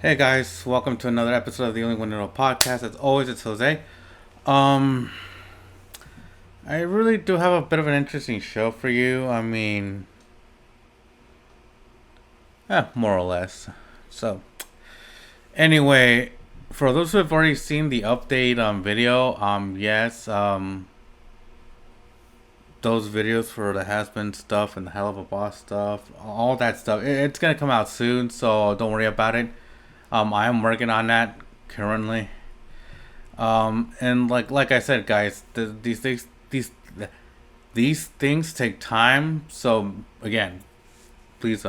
Hey guys, welcome to another episode of the Only One to Know podcast. As always, it's Jose. Um, I really do have a bit of an interesting show for you. More or less. So, anyway, for those who have already seen the update video, yes, those videos for the has-been stuff and the hell of a boss stuff, all that stuff, it's gonna come out soon. So don't worry about it. I am working on that currently. And like I said, guys, these things take time. So again, please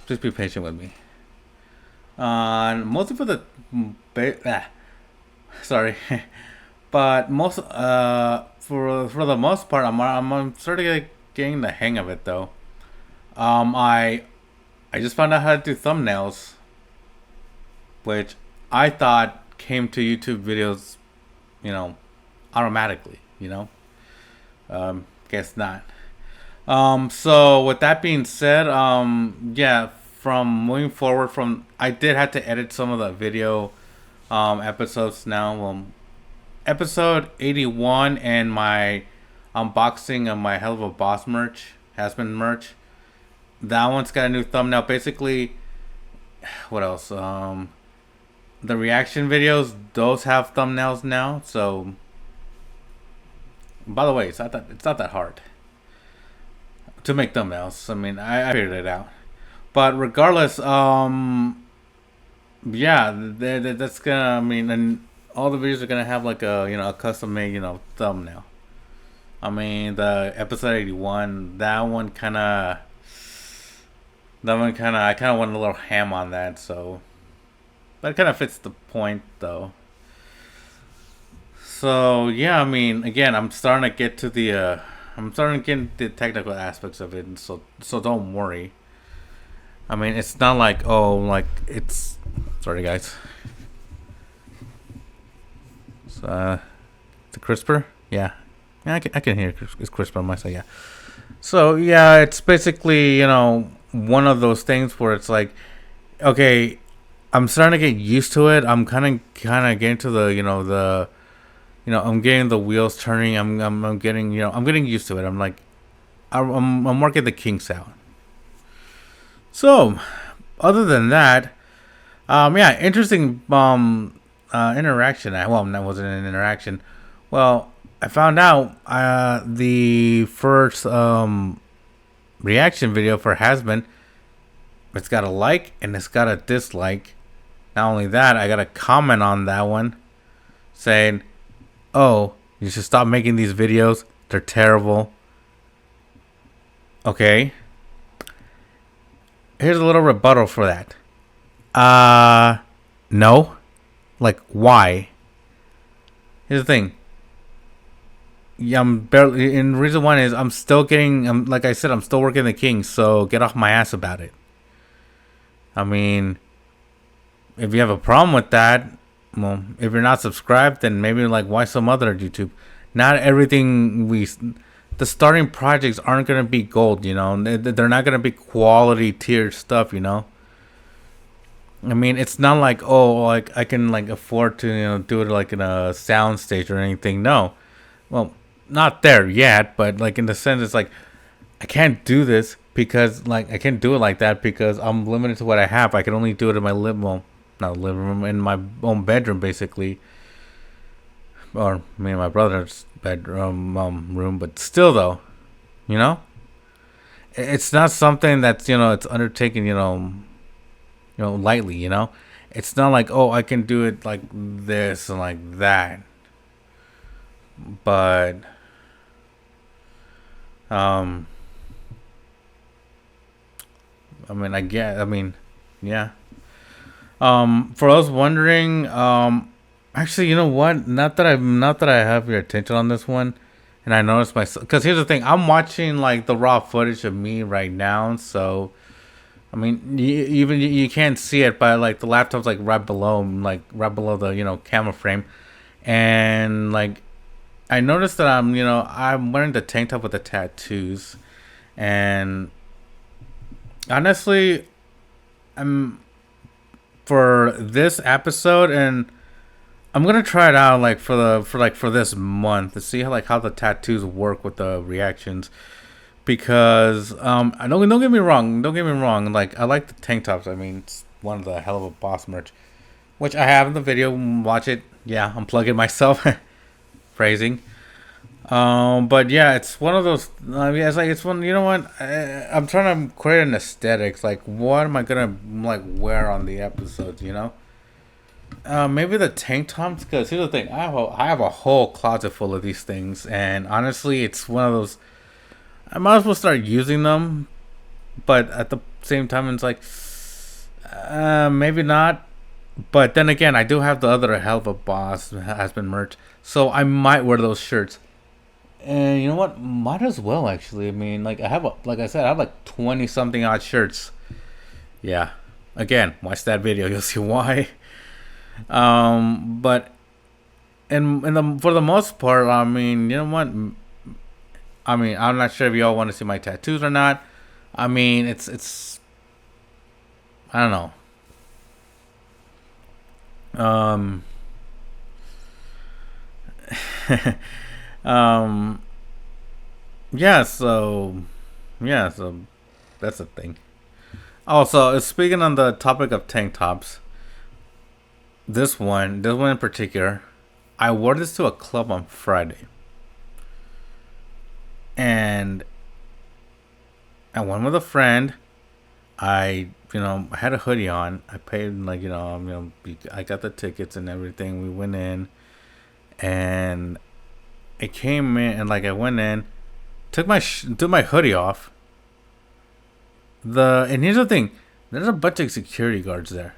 please be patient with me. Mostly for the sorry, but most for the most part, I'm sort of getting the hang of it though. I just found out how to do thumbnails, which I thought came to YouTube videos, you know, automatically. Guess not. So with that being said, yeah, from moving forward, from I did have to edit some of the video, episodes now. Episode 81 and my unboxing of my Hell of a Boss merch, has been merch. That one's got a new thumbnail. Basically, what else? The reaction videos, those have thumbnails now. So, by the way, it's not that hard to make thumbnails. I mean, I figured it out. But regardless, yeah, that's gonna. I mean, and all the videos are gonna have like a custom made thumbnail. I mean, the episode 81, I kind of went a little ham on that. So that kind of fits the point though. So yeah, I mean, again, I'm starting to get into the technical aspects of it, and so don't worry. I mean, it's not like, it's. Sorry, guys. So, the crisper, yeah, I can hear it's crisper on my side, yeah. So yeah, it's basically one of those things where it's like, okay, I'm starting to get used to it. I'm kind of getting to I'm getting the wheels turning. I'm getting used to it. I'm like, I'm working the kinks out. So, other than that, yeah, interesting interaction. Well, that wasn't an interaction. Well, I found out the first reaction video for Hasbin. It's got a like and it's got a dislike. Not only that, I got a comment on that one saying, "Oh, you should stop making these videos. They're terrible." Okay. Here's a little rebuttal for that. No. Like, why? Here's the thing. Yeah, I'm barely. And reason one is I'm still getting. Like I said, I'm still working the Kings. So get off my ass about it. I mean, if you have a problem with that, well, if you're not subscribed, then maybe like why some other YouTube? Not everything the starting projects aren't gonna be gold. They're not gonna be quality tier stuff. I mean, it's not like, oh, like I can like afford to do it like in a sound stage or anything. No, well, not there yet, but like in the sense, it's like I can't do this because like I can't do it like that because I'm limited to what I have. I can only do it in my not living room, in my own bedroom basically, or me and my brother's bedroom room. But still, though, you know, it's not something that's it's undertaken lightly. It's not like, oh, I can do it like this and like that, but um I mean, yeah. For those wondering, actually, you know what? Not that I have your attention on this one, and I noticed myself, because here's the thing: I'm watching like the raw footage of me right now, so I mean, you can't see it, but like the laptop's right below the camera frame, and like I noticed that I'm wearing the tank top with the tattoos, and honestly, I'm for this episode, and I'm gonna try it out like for this month to see how the tattoos work with the reactions. Because I don't get me wrong, like I like the tank tops. I mean, it's one of the hell of a boss merch, which I have in the video. Watch it. Yeah, I'm plugging myself. Phrasing. But yeah, it's one of those. I mean, it's like it's one. You know what? I'm trying to create an aesthetics. Like, what am I gonna like wear on the episodes? You know. Maybe the tank tops. Because here's the thing. I have a whole closet full of these things, and honestly, it's one of those. I might as well start using them, but at the same time, it's like, maybe not. But then again, I do have the other hell of a boss has been merch, so I might wear those shirts. And you know what? Might as well actually. I mean, like like I said, I have like 20 something odd shirts. Yeah. Again, watch that video. You'll see why. But for the most part, I mean, you know what? I mean, I'm not sure if y'all want to see my tattoos or not. I mean, it's I don't know. Um, yeah. So that's the thing. Also, speaking on the topic of tank tops, this one in particular, I wore this to a club on Friday, and I went with a friend. I had a hoodie on. I paid like I got the tickets and everything. We went in, and it came in, and like I went in, took my hoodie off. And here's the thing, there's a bunch of security guards there.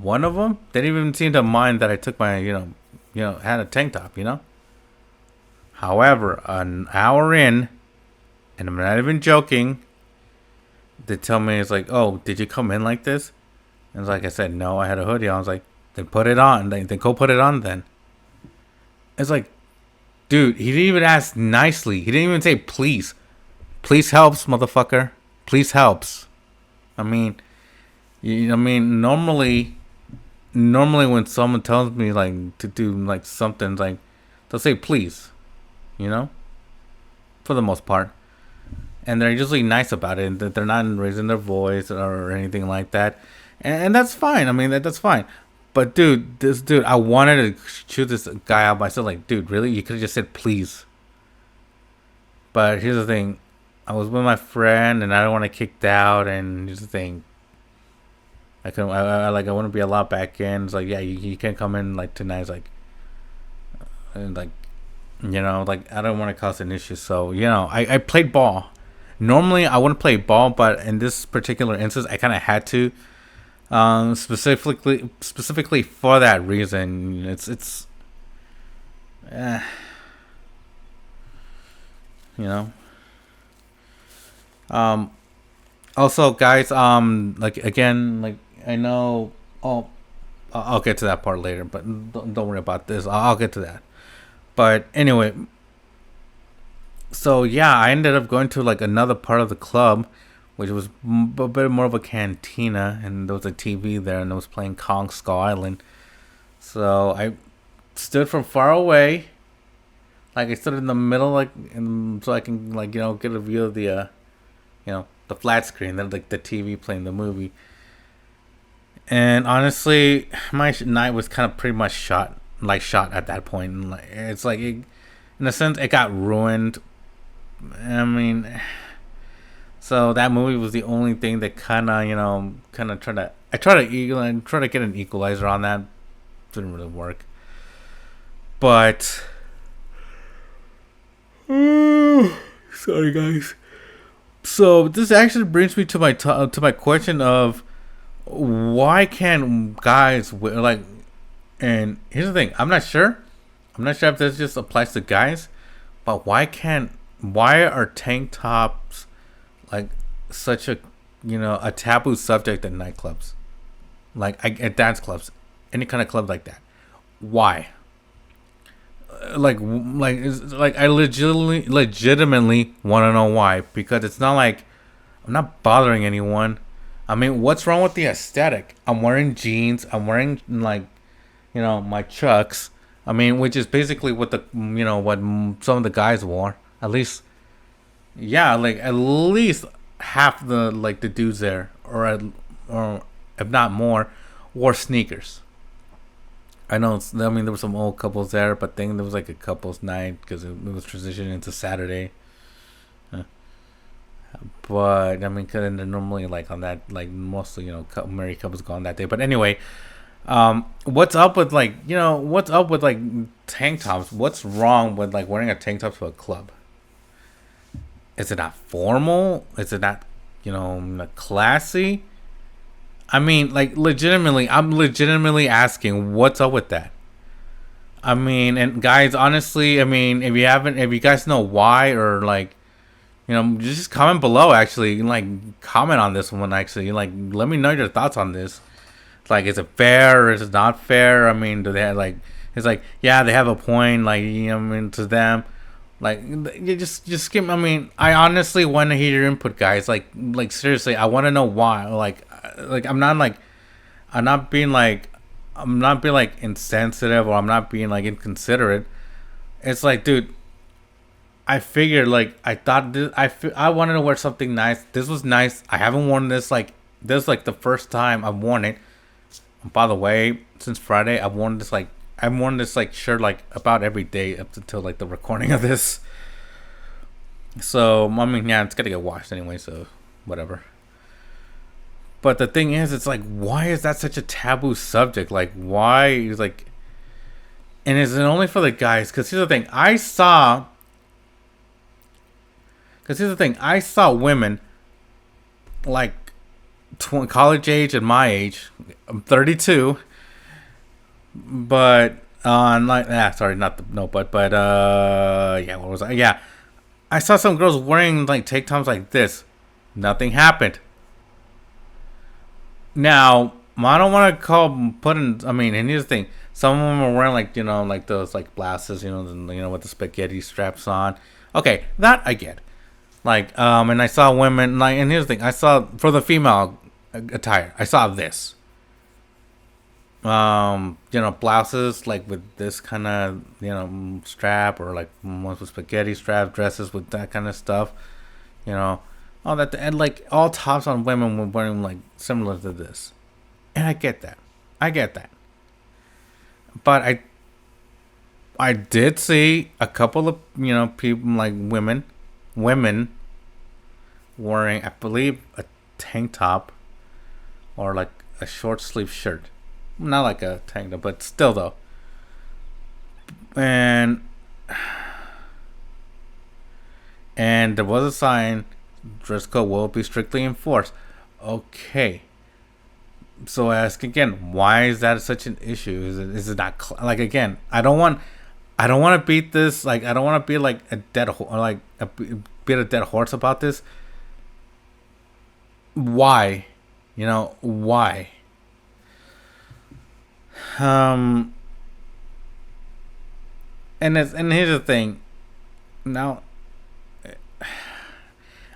One of them, they didn't even seem to mind that I took my had a tank top. However, an hour in, and I'm not even joking, they tell me, it's like, oh, did you come in like this? And it's like I said, no, I had a hoodie on. I was like, then put it on. Then go put it on then. It's like, dude, he didn't even ask nicely. He didn't even say please. Please helps, motherfucker. Please helps. I mean, normally when someone tells me like to do like something, like they'll say please, for the most part, and they're usually nice about it, and they're not raising their voice or anything like that, and that's fine. I mean, that's fine. But dude, I wanted to shoot this guy out myself. Like, dude, really? You could have just said please. But here's the thing, I was with my friend, and I don't want to kicked out. And here's the thing, I want to be allowed back in. It's like, yeah, you can't come in like tonight. It's like, and like, like I don't want to cause an issue. So I played ball. Normally I wouldn't play ball, but in this particular instance, I kind of had to. Specifically for that reason. It's uh, you know. Also, guys, like again, like I know. Oh, I'll get to that part later, but don't worry about this. I'll get to that. But anyway, so yeah, I ended up going to like another part of the club, which was a bit more of a cantina, and there was a TV there, and it was playing Kong Skull Island. So I stood from far away, like I stood in the middle, like, so I can like get a view of the the flat screen, then like the TV playing the movie. And honestly, my night was kind of pretty much shot at that point. And like, it's like in a sense, it got ruined. I mean. So that movie was the only thing that kind of tried to get an equalizer on that. Didn't really work. But sorry guys. So this actually brings me to my question of why can't guys wear like? And here's the thing, I'm not sure if this just applies to guys, but why are tank tops like such a a taboo subject at nightclubs, like at dance clubs, any kind of club like that? Why? I legitimately want to know why, because it's not like I'm not bothering anyone. I mean, what's wrong with the aesthetic? I'm wearing jeans. I'm wearing like, my chucks. I mean, which is basically what what some of the guys wore. At least, yeah, like at least half the dudes there, or if not more, wore sneakers. I know. I mean, there were some old couples there, but then there was like a couples night because it was transitioning into Saturday. Uh, But I mean, cause they're normally like on that, like mostly married couples go on that day. But anyway, what's up with what's up with like tank tops? What's wrong with like wearing a tank top to a club? Is it not formal? Is it not not classy? I mean, like legitimately, I'm legitimately asking, what's up with that? I mean, and guys, honestly, I mean, if you guys know why, or like, just comment below. Actually, like, comment on this one. Actually, like, let me know your thoughts on this. Like, is it fair or is it not fair? I mean, do they have like? It's like, yeah, they have a point. Like, I mean, to them, like, you just give. I mean, I honestly want to hear your input, guys. Like seriously, I want to know why. Like, I'm not being like, I'm not being like insensitive, or I'm not being like inconsiderate. It's like, dude, I figured like I thought I wanted to wear something nice. This was nice. I haven't worn this like this like the first time I've worn it. By the way, since Friday, I've worn this like shirt like about every day up until like the recording of this. So I mean, yeah, it's gotta get washed anyway. So whatever. But the thing is, it's like, why is that such a taboo subject? Like, why is like, and is it only for the guys? Because here's the thing, I saw women like college age and my age. I'm 32, but like, sorry, not the no, but yeah, what was I? Yeah, I saw some girls wearing like tank tops like this. Nothing happened. Now, I don't want to call putting. I mean, and here's the thing: some of them are wearing like like those like blouses, with the spaghetti straps on. Okay, that I get. Like, and I saw women like, and here's the thing: I saw for the female attire, I saw this. Blouses like with this kind of strap, or like ones with spaghetti strap, dresses with that kind of stuff. You know, all that, and like all tops on women were wearing like similar to this, and I get that. I get that. But I did see a couple of people like women wearing, I believe, a tank top or like a short sleeve shirt, not like a tank top, but still though. And there was a sign: dress code will be strictly enforced. Okay, so I ask again, why is that such an issue? Is it not like, again? I don't want to beat this. Like, I don't want to be like a dead or like beat a dead horse about this. Why? Why? Um, and here's the thing. Now,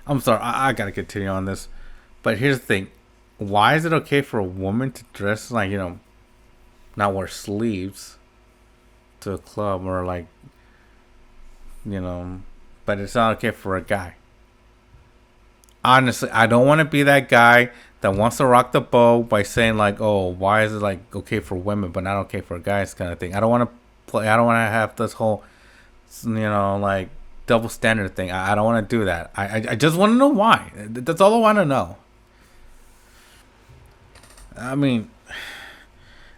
I'm sorry, I gotta continue on this, but here's the thing: why is it okay for a woman to dress like not wear sleeves to a club, or like you know, but it's not okay for a guy? Honestly, I don't want to be that guy that wants to rock the boat by saying like, "Oh, why is it like okay for women but not okay for guys?" kind of thing. I don't want to play. I don't want to have this whole, like double standard thing. I don't want to do that. I just want to know why. That's all I want to know. I mean,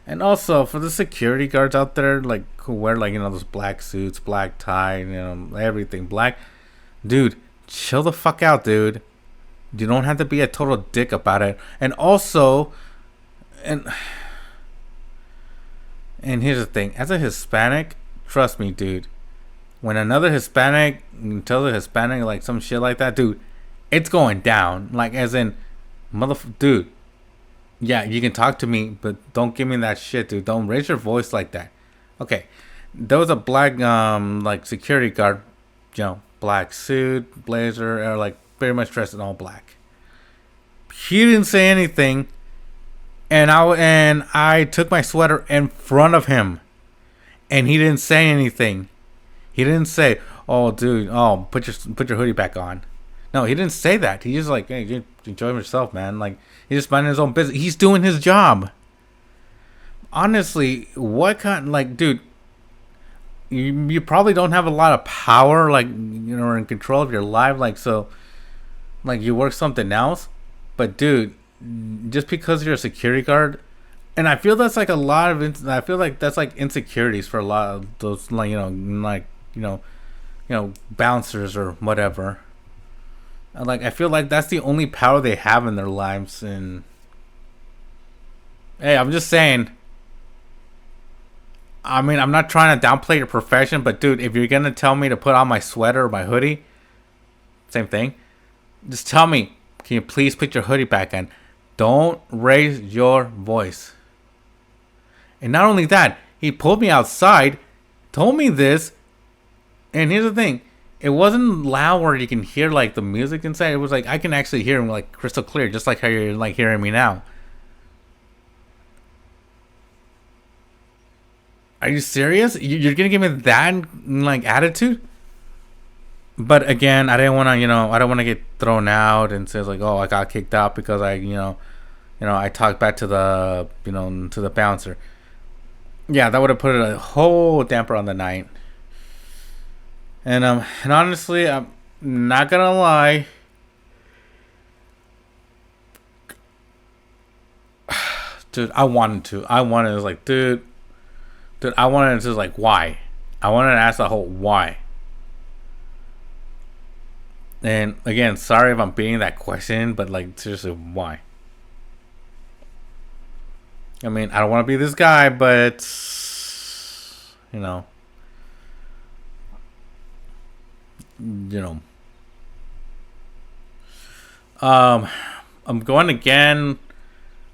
and also for the security guards out there, like who wear like those black suits, black tie, everything black, dude, chill the fuck out, dude. You don't have to be a total dick about it. And also, and here's the thing: as a Hispanic, trust me, dude. When another Hispanic tells a Hispanic like some shit like that, dude, it's going down. Like, as in, dude. Yeah, you can talk to me, but don't give me that shit, dude. Don't raise your voice like that. Okay, there was a black like security guard, black suit, blazer, or like pretty much dressed in all black. He didn't say anything, and I took my sweater in front of him, and he didn't say anything. He didn't say, "Oh, dude, oh, put your hoodie back on." No, he didn't say that. He just like, "Hey, you enjoy yourself, man." Like he's just minding his own business. He's doing his job. Honestly, what kind? Like, dude, you probably don't have a lot of power, like in control of your life, like so, like you work something else. But dude, just because you're a security guard, and I feel that's like a lot of, I feel like that's like insecurities for a lot of those, like you know, bouncers or whatever. And, like I feel like that's the only power they have in their lives. And hey, I'm just saying. I mean, I'm not trying to downplay your profession, but dude, if you're gonna tell me to put on my sweater or my hoodie, same thing. Just tell me, can you please put your hoodie back on? Don't raise your voice. And not only that, he pulled me outside, told me this, and here's the thing. It wasn't loud where you can hear like the music inside. It was like I can actually hear him like crystal clear, just like how you're like hearing me now. Are you serious? You're gonna give me that like attitude? But again, I didn't want to, I don't want to get thrown out and says like, oh, I got kicked out because I talked back to the, to the bouncer. Yeah, that would have put a whole damper on the night. And honestly, I'm not gonna lie. Dude, I wanted to. Like, dude, I wanted to like, why? I wanted to ask the whole why. And again, sorry if I'm beating that question, but like, seriously, why? I mean, I don't want to be this guy, but you know, you know. I'm going again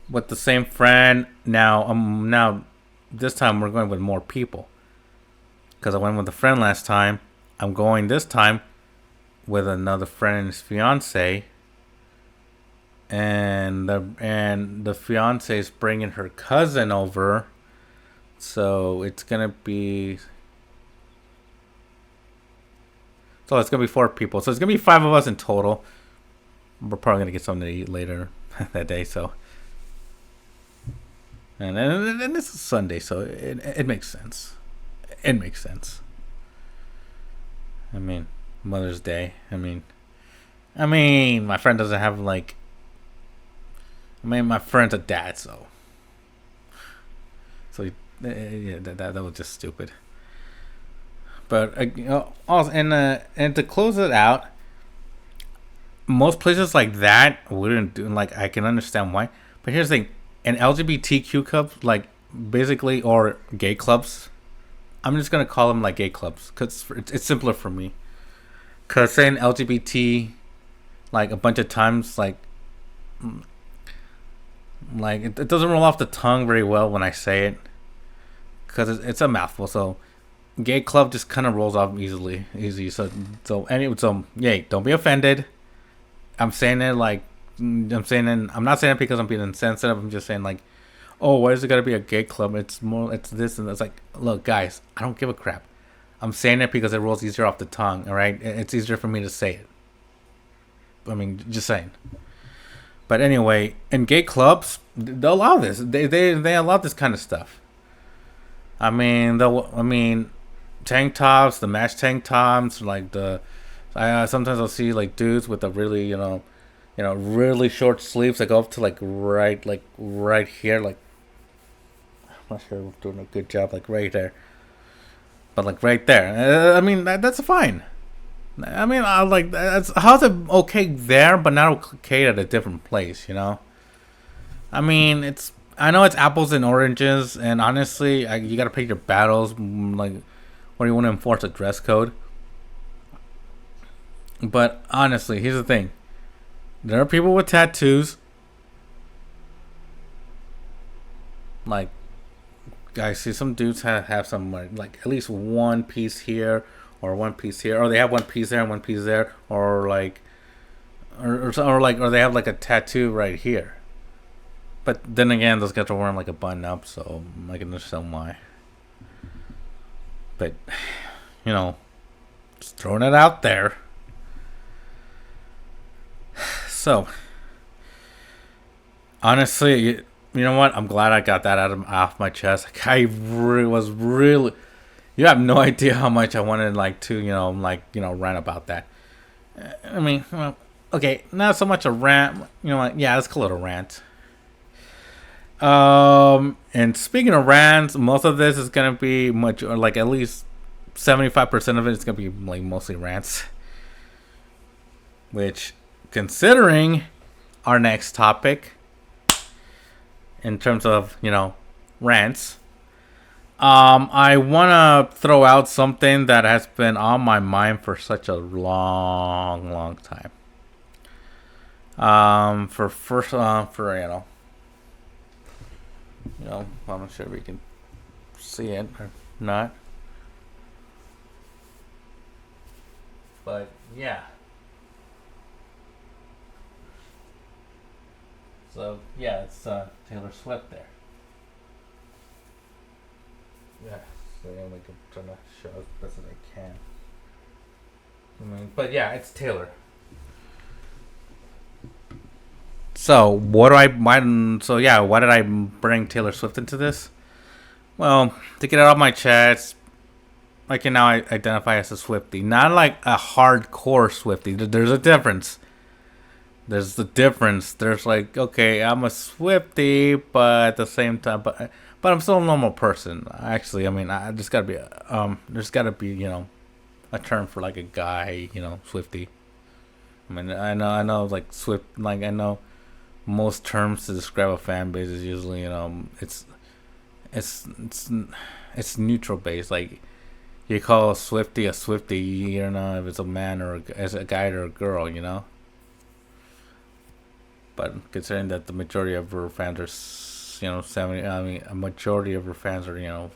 with the same friend. Now this time we're going with more people because I went with a friend last time. I'm going this time with another friend and his fiance, and the fiance is bringing her cousin over, so it's gonna be four people. So it's gonna be five of us in total. We're probably gonna get something to eat later that day. So, and this is Sunday, so it makes sense. It makes sense. I mean, Mother's Day. I mean, my friend doesn't have like. I mean, my friend's a dad, so yeah, that was just stupid. But also, and to close it out, most places like that wouldn't do. Like, I can understand why, but here's the thing: an LGBTQ club, like basically, or gay clubs. I'm just gonna call them like gay clubs because it's simpler for me. Cause saying LGBT like a bunch of times, like it doesn't roll off the tongue very well when I say it, cause it's a mouthful. So gay club just kind of rolls off easy. So yay, don't be offended. I'm saying it like I'm not saying it because I'm being insensitive. I'm just saying like, oh, why is it gotta be a gay club? It's this and it's like, look, guys, I don't give a crap. I'm saying it because it rolls easier off the tongue. All right, it's easier for me to say it. I mean, just saying. But anyway, in gay clubs, they allow this. They allow this kind of stuff. Tank tops, the match tank tops, like the. Sometimes I'll see like dudes with the really really short sleeves that go up to like right here, like I'm not sure if I'm doing a good job, like right there, but like right there. That's fine. I like that's how's it okay there, but not okay at a different place. I know it's apples and oranges, and honestly, you gotta pick your battles. Like, where you want to enforce a dress code. But honestly, here's the thing: there are people with tattoos. Like, I see some dudes have some like at least one piece here or one piece here, or they have one piece there and one piece there, or like or they have like a tattoo right here. But then again, those guys are wearing like a button up, so I can understand why. But just throwing it out there. So honestly, you know what? I'm glad I got that off my chest. Like, was really. You have no idea how much I wanted to rant about that. I mean, well, okay, not so much a rant. You know what? Yeah, let's call it a rant. And speaking of rants, most of this is gonna be much, or like at least 75% of it is gonna be like mostly rants. Which, considering our next topic, in terms of rants, I wanna throw out something that has been on my mind for such a long time. For first, for I'm not sure if we can see it or not. But yeah. So yeah, it's Taylor Swift there. Yeah, so I'm trying to show as best as I can. But yeah, it's Taylor. So why did I bring Taylor Swift into this? Well, to get it off my chest, I can now identify as a Swiftie. Not like a hardcore Swiftie. There's a difference. There's the difference. There's like, okay, I'm a Swiftie, but at the same time, but I'm still a normal person. Actually, I mean, I just gotta be, there's gotta be, a term for like a guy, Swiftie. I mean, I know, like Swift, like I know most terms to describe a fan base is usually, it's neutral based. Like you call a Swiftie, you don't know if it's a man or as a guy or a girl, But considering that the majority of her fans are, 70, I mean, a majority of her fans are,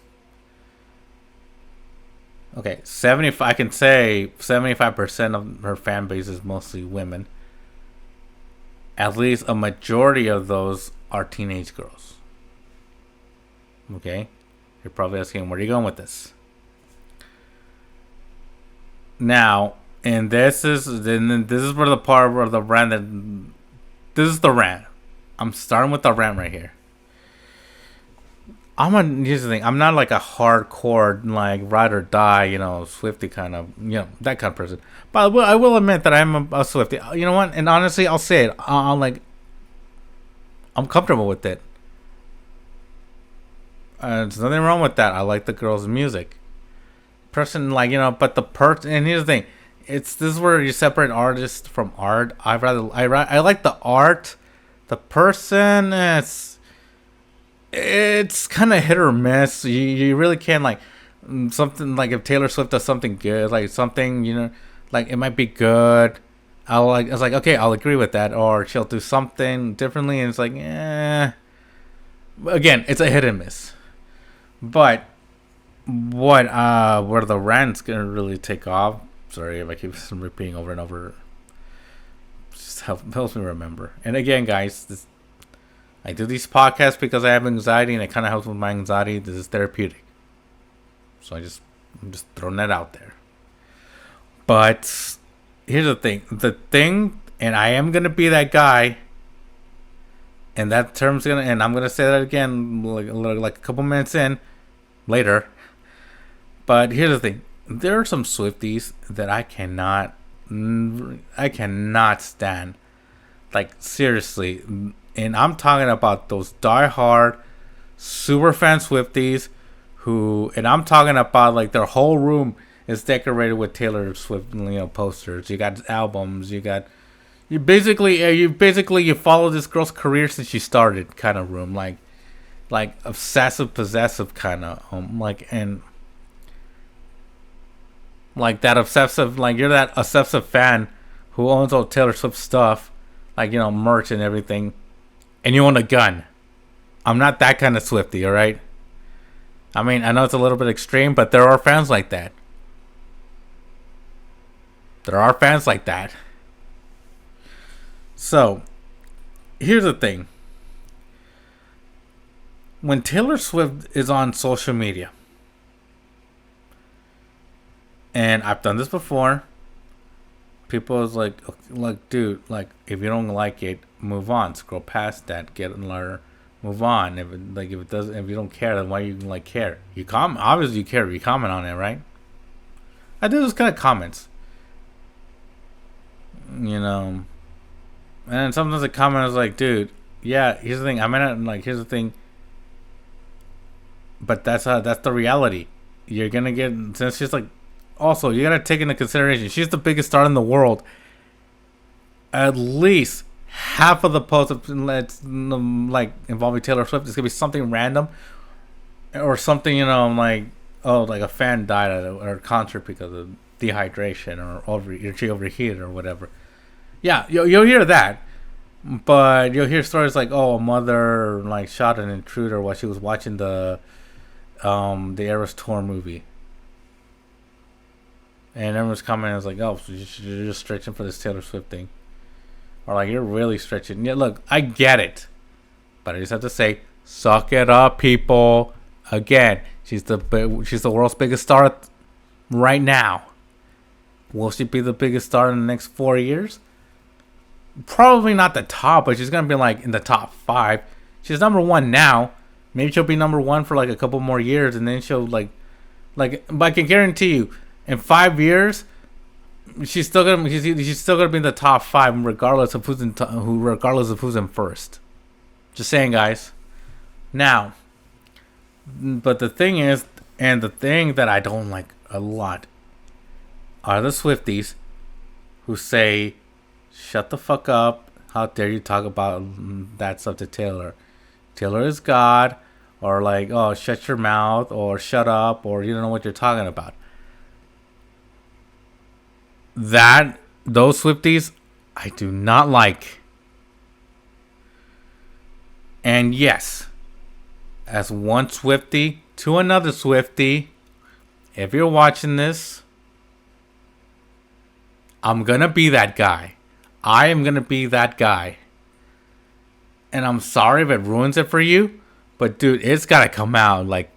okay, 75. I can say 75% of her fan base is mostly women. At least a majority of those are teenage girls. Okay, you're probably asking, where are you going with this? Now, and this is where the part where the rant that. This is the rant. I'm starting with the rant right here. Here's the thing. I'm not like a hardcore, like ride or die, Swiftie kind of, that kind of person. But I will admit that I'm a Swiftie. You know what? And honestly, I'll say it. I'm comfortable with it. There's nothing wrong with that. I like the girl's music. But the person, and here's the thing. This is where you separate artist from art. I like the art. The person, it's kind of hit or miss. You really can't like something like if Taylor Swift does something good, like something like it might be good. Okay, I'll agree with that. Or she'll do something differently, and it's like, Again, it's a hit and miss. But where the rant's gonna really take off. Sorry if I keep repeating over and over. Just helps me remember. And again, guys, I do these podcasts because I have anxiety, and it kind of helps with my anxiety. This is therapeutic. So I'm just throwing that out there. But here's the thing, and I am gonna be that guy. And that term's and I'm gonna say that again, like a couple minutes in, later. But here's the thing. There are some Swifties that I cannot stand. Like, seriously. And I'm talking about those die-hard, super fan Swifties and I'm talking about, like, their whole room is decorated with Taylor Swift, posters. You got albums. You follow this girl's career since she started kind of room. Like obsessive, possessive kind of, and like that obsessive, like you're that obsessive fan who owns all Taylor Swift stuff, like merch and everything, and you own a gun. I'm not that kind of Swiftie, all right? I mean, I know it's a little bit extreme, but there are fans like that. So here's the thing: when Taylor Swift is on social media, and I've done this before, people is like, dude, like if you don't like it, move on, scroll past that, get another, move on. If you don't care, then why you like care? You comment, obviously you care. You comment on it, right? I do those kind of comments, you know. And sometimes the comment is like, dude, yeah, here's the thing. I mean, here's the thing. But that's the reality. You're gonna get, since she's like, also you gotta take into consideration she's the biggest star in the world. At least half of the posts like involving Taylor Swift is gonna be something random or something, like, oh, like a fan died at a concert because of dehydration or she overheated or whatever. Yeah, you'll hear that, but you'll hear stories like, oh, a mother like shot an intruder while she was watching the Eras Tour movie, and everyone's commenting was like, oh, so you're just stretching for this Taylor Swift thing, or like you're really stretching. Yeah, look, I get it, but I just have to say, suck it up, people. Again, she's the world's biggest star right now. Will she be the biggest star in the next 4 years? Probably not the top, but she's gonna be like in the top 5. She's number 1 now. Maybe she'll be number 1 for like a couple more years, and then she'll like. But I can guarantee you, in 5 years, she's still gonna be in the top 5, regardless of who's in first. Just saying, guys. Now, but the thing is, and the thing that I don't like a lot are the Swifties who say, shut the fuck up. How dare you talk about that stuff to Taylor? Taylor is God. Or like, oh, shut your mouth. Or shut up. Or you don't know what you're talking about. Those Swifties, I do not like. And yes, as one Swiftie to another Swiftie, if you're watching this, I'm going to be that guy. I am going to be that guy. And I'm sorry if it ruins it for you. But dude, it's got to come out. Like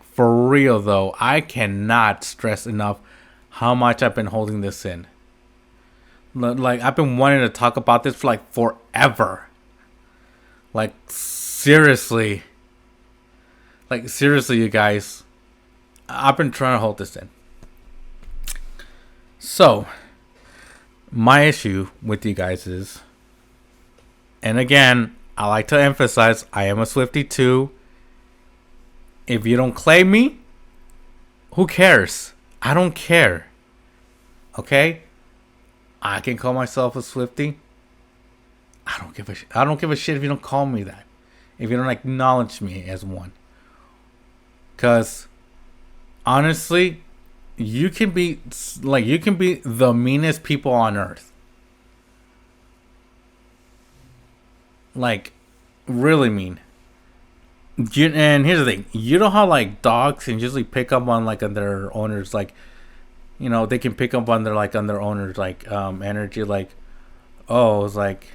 for real though. I cannot stress enough how much I've been holding this in. Like I've been wanting to talk about this for like forever. Like seriously. Like seriously, you guys. I've been trying to hold this in. So, my issue with you guys is, and again, I like to emphasize, I am a Swiftie too. If you don't claim me, who cares? I don't care. Okay? I can call myself a Swiftie. I don't give a shit. I don't give a shit if you don't call me that. If you don't acknowledge me as one. Because, honestly, you can be the meanest people on earth. Like, really mean. And here's the thing. You know how, like, dogs can usually pick up on, like, on their owners, like, you know, they can pick up on their, like, on their owners, like, energy, like, oh, it's like,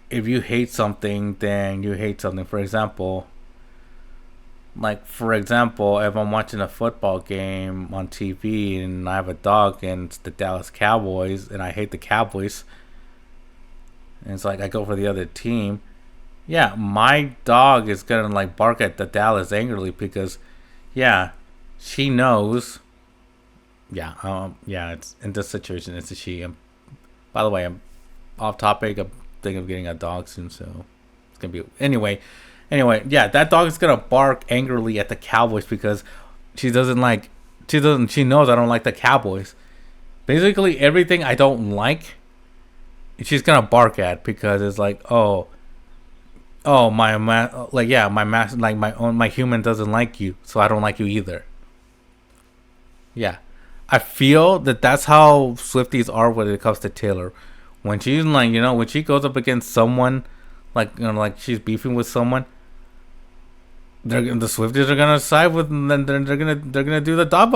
if you hate something, then you hate something. For example, if I'm watching a football game on TV and I have a dog and it's the Dallas Cowboys and I hate the Cowboys, and it's like I go for the other team, yeah, my dog is gonna like bark at the Dallas angrily because, yeah, she knows. Yeah, it's in this situation, it's a she. By the way, I'm off topic. I'm thinking of getting a dog soon, so it's gonna be anyway, yeah, that dog is gonna bark angrily at the Cowboys because she knows I don't like the Cowboys. Basically, everything I don't like, she's gonna bark at because it's like, my human doesn't like you, so I don't like you either. Yeah, I feel that's how Swifties are when it comes to Taylor. When she's like, when she goes up against someone, like she's beefing with someone, the Swifties are gonna side with, and then they're gonna do the dog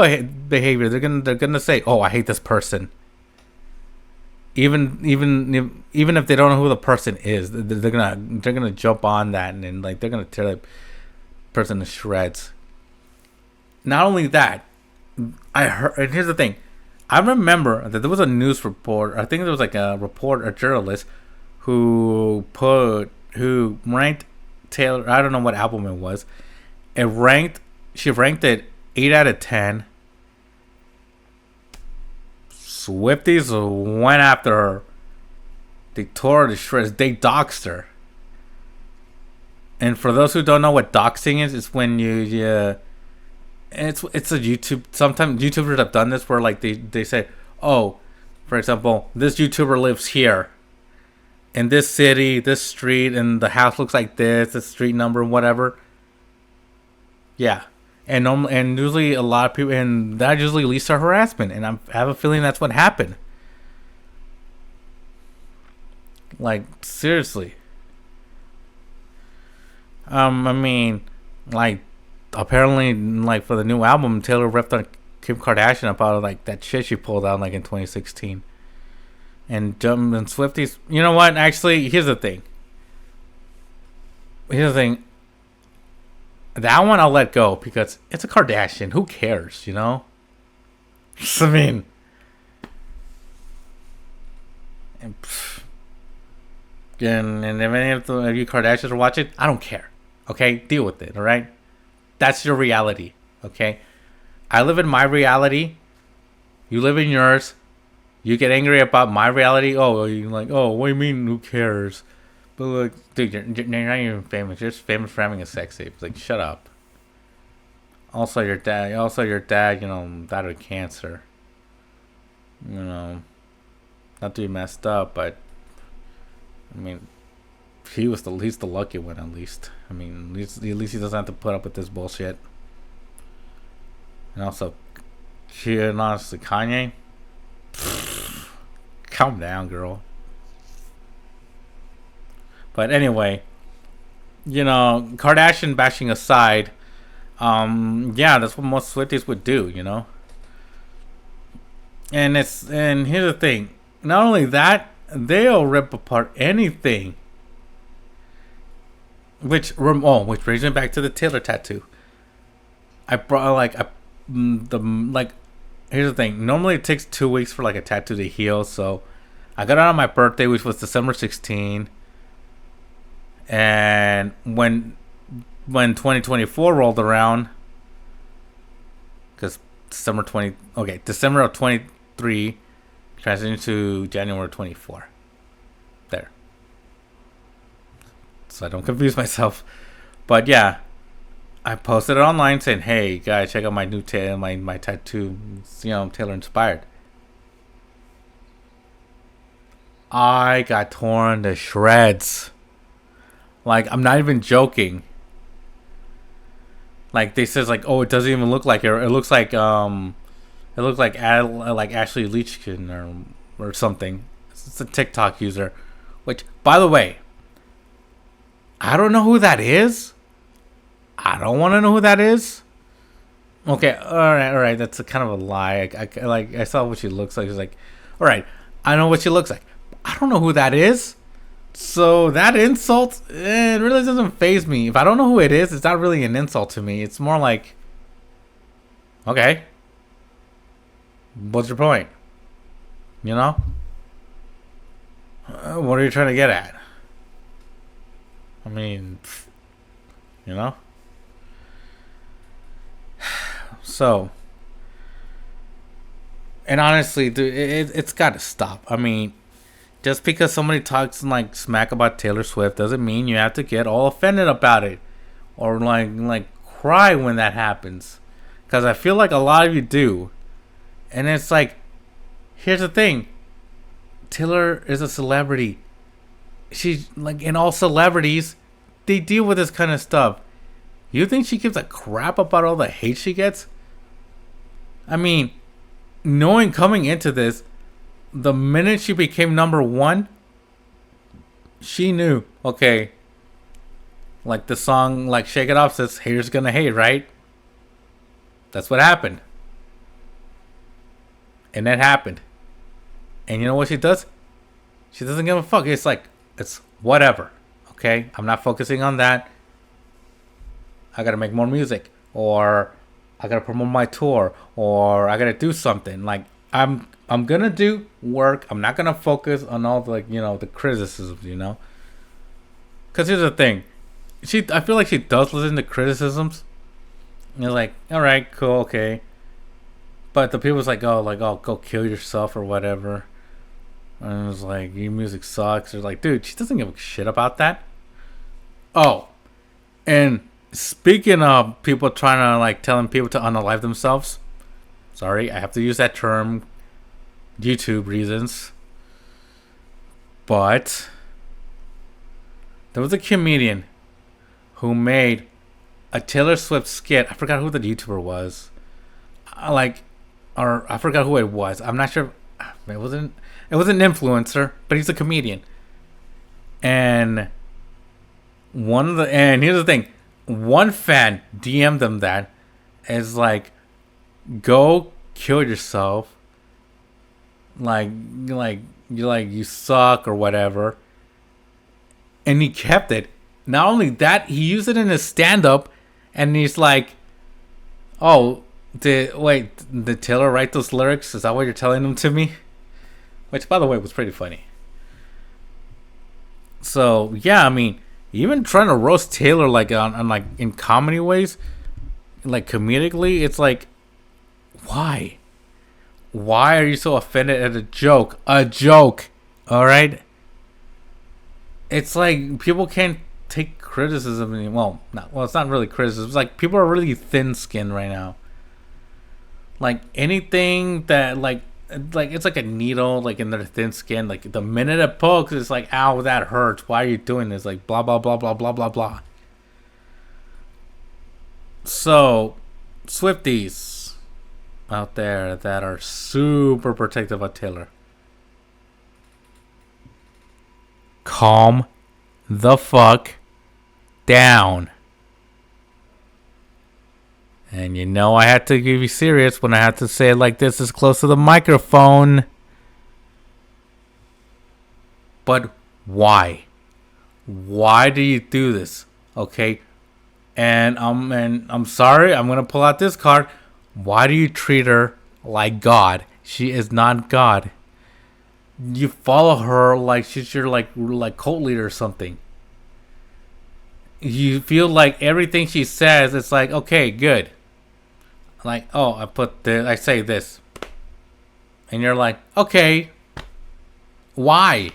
behavior. They're gonna say, oh, I hate this person. Even if they don't know who the person is, they're gonna jump on that, and then like they're gonna tear that person to shreds. Not only that, I heard. And here's the thing: I remember that there was a news report. I think there was like a journalist who ranked Taylor. I don't know what album it was. She ranked it 8 out of 10. Swifties went after her. They tore her to shreds. They doxed her. And for those who don't know what doxing is, it's when it's a YouTube. Sometimes YouTubers have done this where like they say, oh, for example, this YouTuber lives here, in this city, this street, and the house looks like this, the street number, whatever. Yeah. And usually a lot of people, and that usually leads to harassment, and I have a feeling that's what happened. Like seriously. I mean, like apparently, like for the new album, Taylor ripped on Kim Kardashian about like that shit she pulled out like in 2016, and Swifties. You know what? Actually, here's the thing. That one I'll let go because it's a Kardashian. Who cares, you know? I mean, and if any of you Kardashians are watching, I don't care. Okay? Deal with it, alright? That's your reality, okay? I live in my reality. You live in yours. You get angry about my reality. Oh, you're like, oh, what do you mean, who cares? But look, dude, you're not even famous. You're just famous for having a sex tape. Like, shut up. Also, your dad, you know, died of cancer. You know, not to be messed up, but I mean, he's the lucky one at least. I mean, at least he doesn't have to put up with this bullshit. And also, honestly, Kanye, calm down, girl. But anyway, you know, Kardashian bashing aside, yeah, that's what most Swifties would do, you know. And here's the thing, not only that, they'll rip apart anything. Which brings me back to the Taylor tattoo. Here's the thing. Normally it takes 2 weeks for like a tattoo to heal, so I got it on my birthday, which was December 16. And when 2024 rolled around, because December of 23 transitioned to January 24. There. So I don't confuse myself. But yeah, I posted it online saying, hey guys, check out my new my tattoo. You know, I'm Taylor inspired. I got torn to shreds. Like, I'm not even joking. Like, they says like, oh, it doesn't even look like it. It looks like Ashley Leachkin or something. It's a TikTok user. Which, by the way, I don't know who that is. I don't want to know who that is. Okay, all right. That's a kind of a lie. I saw what she looks like. It's like, all right, I know what she looks like. I don't know who that is. So that insult, it really doesn't faze me. If I don't know who it is, it's not really an insult to me. It's more like, okay, what's your point? You know? What are you trying to get at? I mean, you know? So, and honestly, dude, it's got to stop. I mean, just because somebody talks like smack about Taylor Swift doesn't mean you have to get all offended about it or like cry when that happens. Because I feel like a lot of you do. And it's like, here's the thing. Taylor is a celebrity. She's like, in all celebrities, they deal with this kind of stuff. You think she gives a crap about all the hate she gets? I mean, knowing coming into this, the minute she became number one, she knew, okay, like the song, like Shake It Off says, haters gonna hate, right? That's what happened. And that happened. And you know what she does? She doesn't give a fuck. It's like, it's whatever. Okay? I'm not focusing on that. I gotta make more music. Or I gotta promote my tour. Or I gotta do something. Like, I'm gonna do work. I'm not gonna focus on all the, like, the criticisms, Because here's the thing. I feel like she does listen to criticisms. And it's like, alright, cool, okay. But the people's like, oh, go kill yourself or whatever. And it's like, your music sucks. They're like, dude, she doesn't give a shit about that. Oh, and speaking of people trying to, like, telling people to unalive themselves. Sorry, I have to use that term. YouTube reasons. But there was a comedian who made a Taylor Swift skit. I forgot who the YouTuber was. Or I forgot who it was. I'm not sure. It wasn't an influencer, but he's a comedian. And here's the thing. One fan DM'd them that is like, go kill yourself. You suck or whatever. And he kept it. Not only that, he used it in his stand-up, and he's like, oh, did Taylor write those lyrics? Is that what you're telling them to me? Which, by the way, was pretty funny. So, yeah, I mean, even trying to roast Taylor, like, on like, in comedy ways, like, comedically, it's like, why? Why are you so offended at a joke? A joke, alright? It's like, people can't take criticism anymore. It's not really criticism. It's like, people are really thin-skinned right now. Like, anything that, like it's like a needle, like, in their thin skin. Like, the minute it pokes, it's like, ow, that hurts. Why are you doing this? Like, blah, blah, blah, blah, blah, blah, blah. So, Swifties out there that are super protective of Taylor, calm the fuck down. And I had to be serious when I had to say it like this, as close to the microphone. But why? Why do you do this? Okay? And I'm sorry, I'm gonna pull out this card. Why do you treat her like God? She is not God. You follow her like she's your like cult leader or something. You feel like everything she says, it's like, okay, good. Like, oh, I say this. And you're like, okay, why?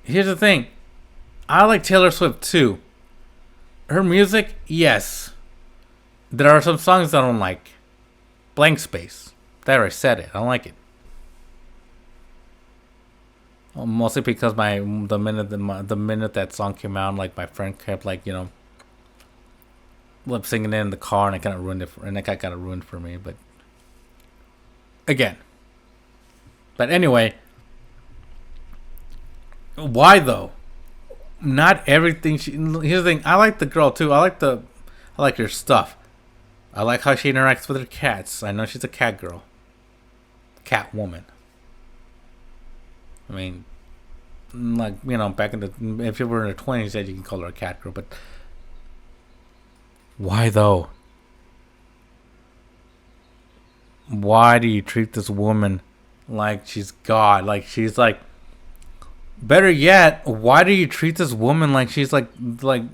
Here's the thing. I like Taylor Swift too. Her music, yes. There are some songs I don't like. Blank Space. There, I said it. I don't like it. Mostly because the minute that song came out, like, my friend kept, like, lip singing it in the car, and I kind of ruined it, and that got kind of ruined for me. But anyway, why though? Not everything. Here's the thing. I like the girl too. I like her stuff. I like how she interacts with her cats. I know she's a cat girl, cat woman. I mean, like, back in if you were in her 20s, that you can call her a cat girl, but why though? Why do you treat this woman like she's God? Like, she's like, better yet, why do you treat this woman like she's like the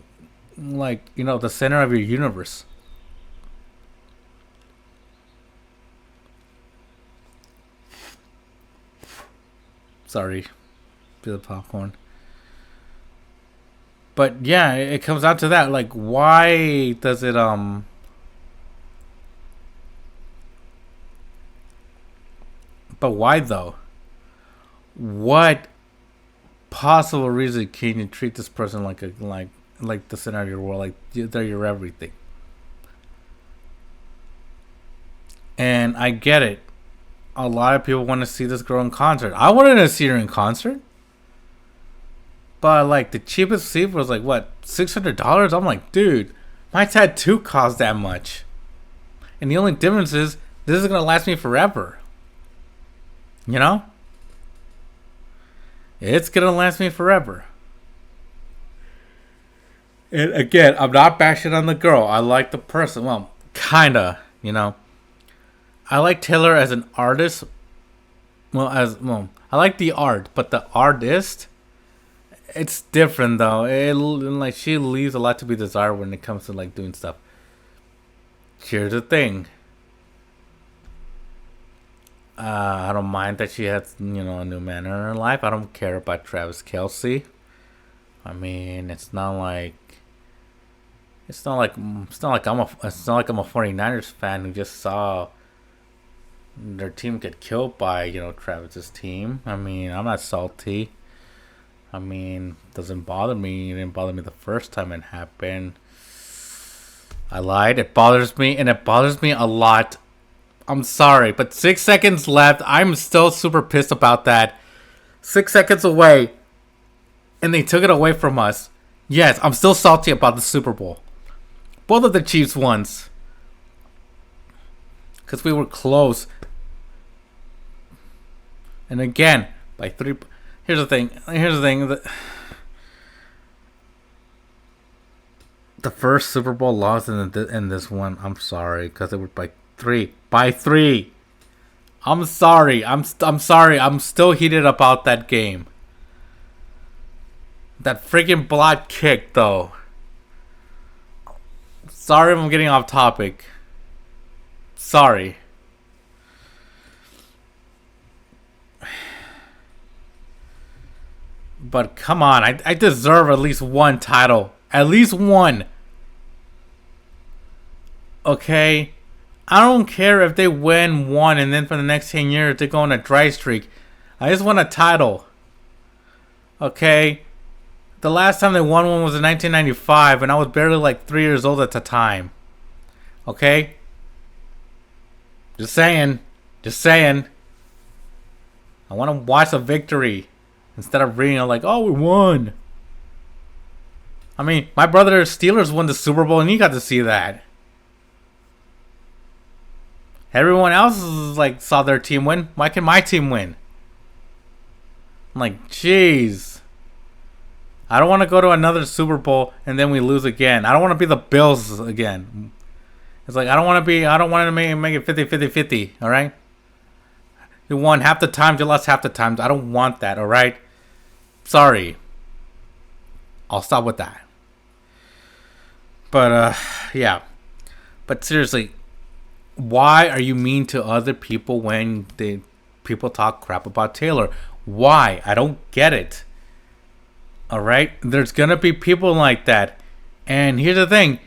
center of your universe? Sorry, feel the popcorn. But yeah, it comes down to that. Like, why does it But why though? What possible reason can you treat this person like the center of your world? Like, they're your everything. And I get it. A lot of people want to see this girl in concert. I wanted to see her in concert. But, like, the cheapest seat was, like, what, $600? I'm like, dude, my tattoo cost that much. And the only difference is, this is going to last me forever. You know? It's gonna last me forever. And again, I'm not bashing on the girl. I like the person. Well, kinda, I like Taylor as an artist. I like the art, but the artist, it's different though. Like she leaves a lot to be desired when it comes to like doing stuff. Here's the thing. I don't mind that she has, a new man in her life. I don't care about Travis Kelce. I mean, it's not like I'm a 49ers fan who just saw their team get killed by, Travis's team. I mean, I'm not salty. I mean, doesn't bother me. It didn't bother me the first time it happened. I lied. It bothers me, and it bothers me a lot. I'm sorry, but 6 seconds left. I'm still super pissed about that. 6 seconds away, and they took it away from us. Yes, I'm still salty about the Super Bowl. Both of the Chiefs ones. Because we were close. And again, by 3... Here's the thing. The first Super Bowl loss in this one, I'm sorry. Because it was by 3. By 3. I'm sorry. I'm sorry. I'm still heated about that game. That freaking block kick, though. Sorry if I'm getting off topic. Sorry. But come on, I deserve at least one title. At least one. Okay? I don't care if they win one and then for the next 10 years they go on a dry streak. I just want a title. Okay? The last time they won one was in 1995, and I was barely like 3 years old at the time. Okay? Just saying. I want to watch a victory instead of reading it like, oh, we won. I mean, my brother's Steelers won the Super Bowl, and he got to see that. Everyone else like saw their team win. Why can my team win? I'm like, jeez. I don't want to go to another Super Bowl and then we lose again. I don't want to be the Bills again. It's like I don't want to make it 50-50-50, all right? You won half the times, you lost half the times. I don't want that, all right? Sorry. I'll stop with that. But yeah. But seriously, why are you mean to other people when people talk crap about Taylor? Why? I don't get it. Alright? There's gonna be people like that. And here's the thing.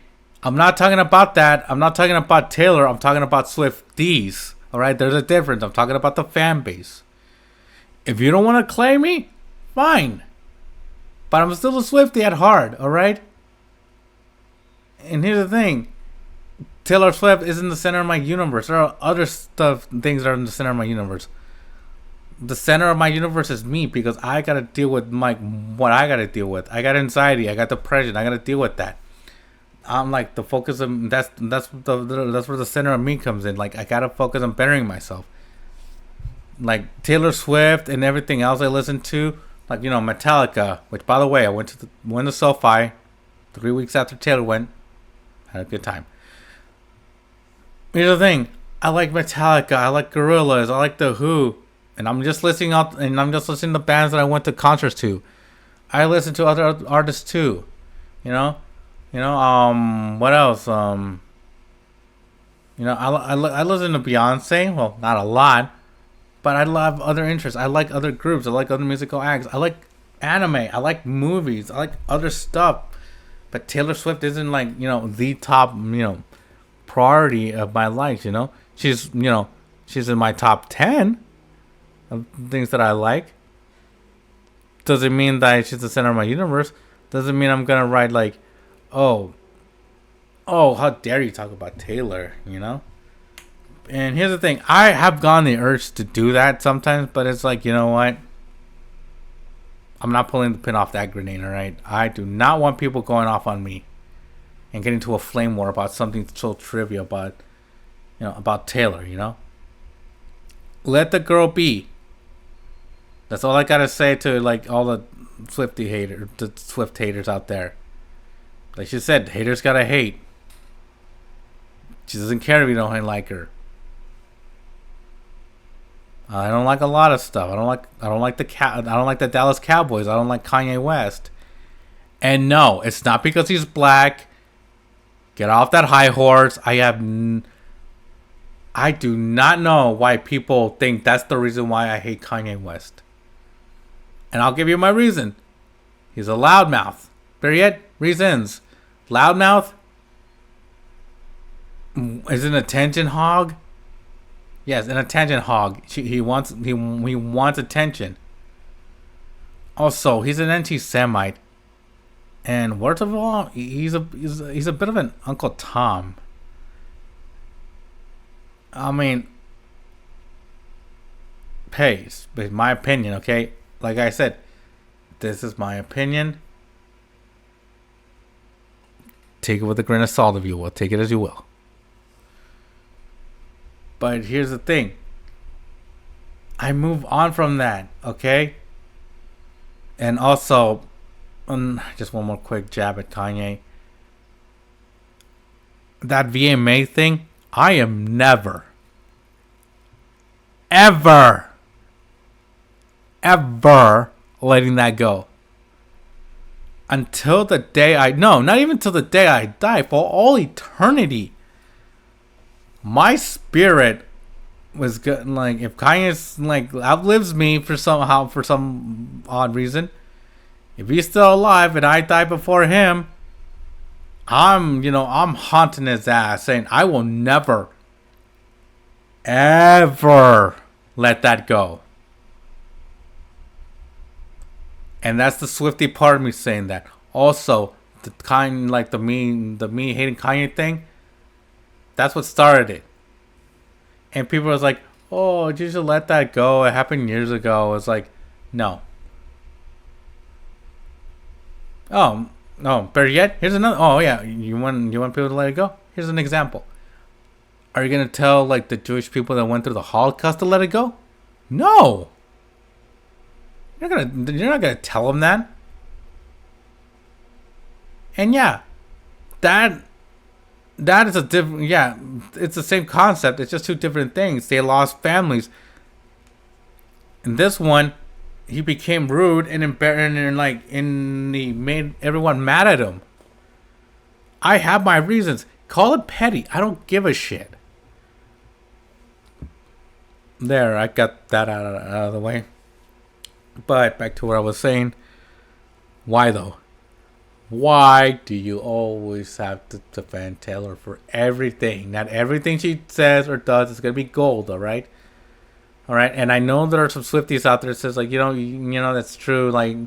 I'm not talking about that. I'm not talking about Taylor. I'm talking about Swifties. Alright? There's a difference. I'm talking about the fan base. If you don't want to claim me, fine. But I'm still a Swiftie at heart. Alright? And here's the thing. Taylor Swift isn't the center of my universe. There are other things that are in the center of my universe. The center of my universe is me because I gotta deal with what I gotta deal with. I got anxiety. I got depression. I gotta deal with that. I'm like the focus of that's where the center of me comes in. Like I gotta focus on bettering myself. Like Taylor Swift and everything else I listen to, like Metallica. Which by the way, I went to SoFi 3 weeks after Taylor went. Had a good time. Here's the thing. I like Metallica. I like Gorillaz. I like The Who. And I'm just listening to bands that I went to concerts to. I listen to other artists too. What else? I listen to Beyonce. Well, not a lot, but I love other interests. I like other groups. I like other musical acts. I like anime. I like movies. I like other stuff. But Taylor Swift isn't like the top priority of my life. She's in my top 10 of things that I like. Doesn't mean that she's the center of my universe. Doesn't mean I'm gonna write like, oh, how dare you talk about Taylor, And here's the thing. I have gotten the urge to do that sometimes, but it's like, you know what? I'm not pulling the pin off that grenade, alright? I do not want people going off on me and getting into a flame war about something so trivial about Taylor, Let the girl be. That's all I gotta say to like all the Swiftie haters, the Swift haters out there. Like she said, haters gotta hate. She doesn't care if you don't like her. I don't like a lot of stuff. I don't like the Dallas Cowboys. I don't like Kanye West. And no, it's not because he's black. Get off that high horse. I do not know why people think that's the reason why I hate Kanye West. And I'll give you my reason. He's a loudmouth. Period. Reasons. Loudmouth is an attention hog. Yes, an attention hog. He wants attention. Also, he's an anti-Semite. And worst of all, he's a bit of an Uncle Tom. I mean, hey, it's my opinion, okay? Like I said, this is my opinion. Take it with a grain of salt if you will. Take it as you will. But here's the thing. I move on from that, okay? And also, just one more quick jab at Kanye. That VMA thing, I am never, ever letting that go. Until the day not even till the day I die, for all eternity. My spirit was good. Like, if Kanye's like outlives me for some odd reason, if he's still alive and I die before him, I'm haunting his ass, saying I will never, ever let that go. And that's the Swiftie part of me saying that. Also, the me hating Kanye thing, that's what started it. And people was like, "Oh, you should let that go. It happened years ago." It's like, no. Oh no, better yet, here's another. Oh yeah, you want people to let it go? Here's an example. Are you gonna tell like the Jewish people that went through the Holocaust to let it go? No. You're not gonna tell them that. And yeah, that is a different. Yeah, it's the same concept. It's just two different things. They lost families. In this one, he became rude and embarrassing, and he made everyone mad at him. I have my reasons. Call it petty. I don't give a shit. There, I got that out of the way. But back to what I was saying. Why though? Why do you always have to defend Taylor for everything? Not everything she says or does is gonna be gold, alright? Alright, and I know there are some Swifties out there that says like, you know that's true, like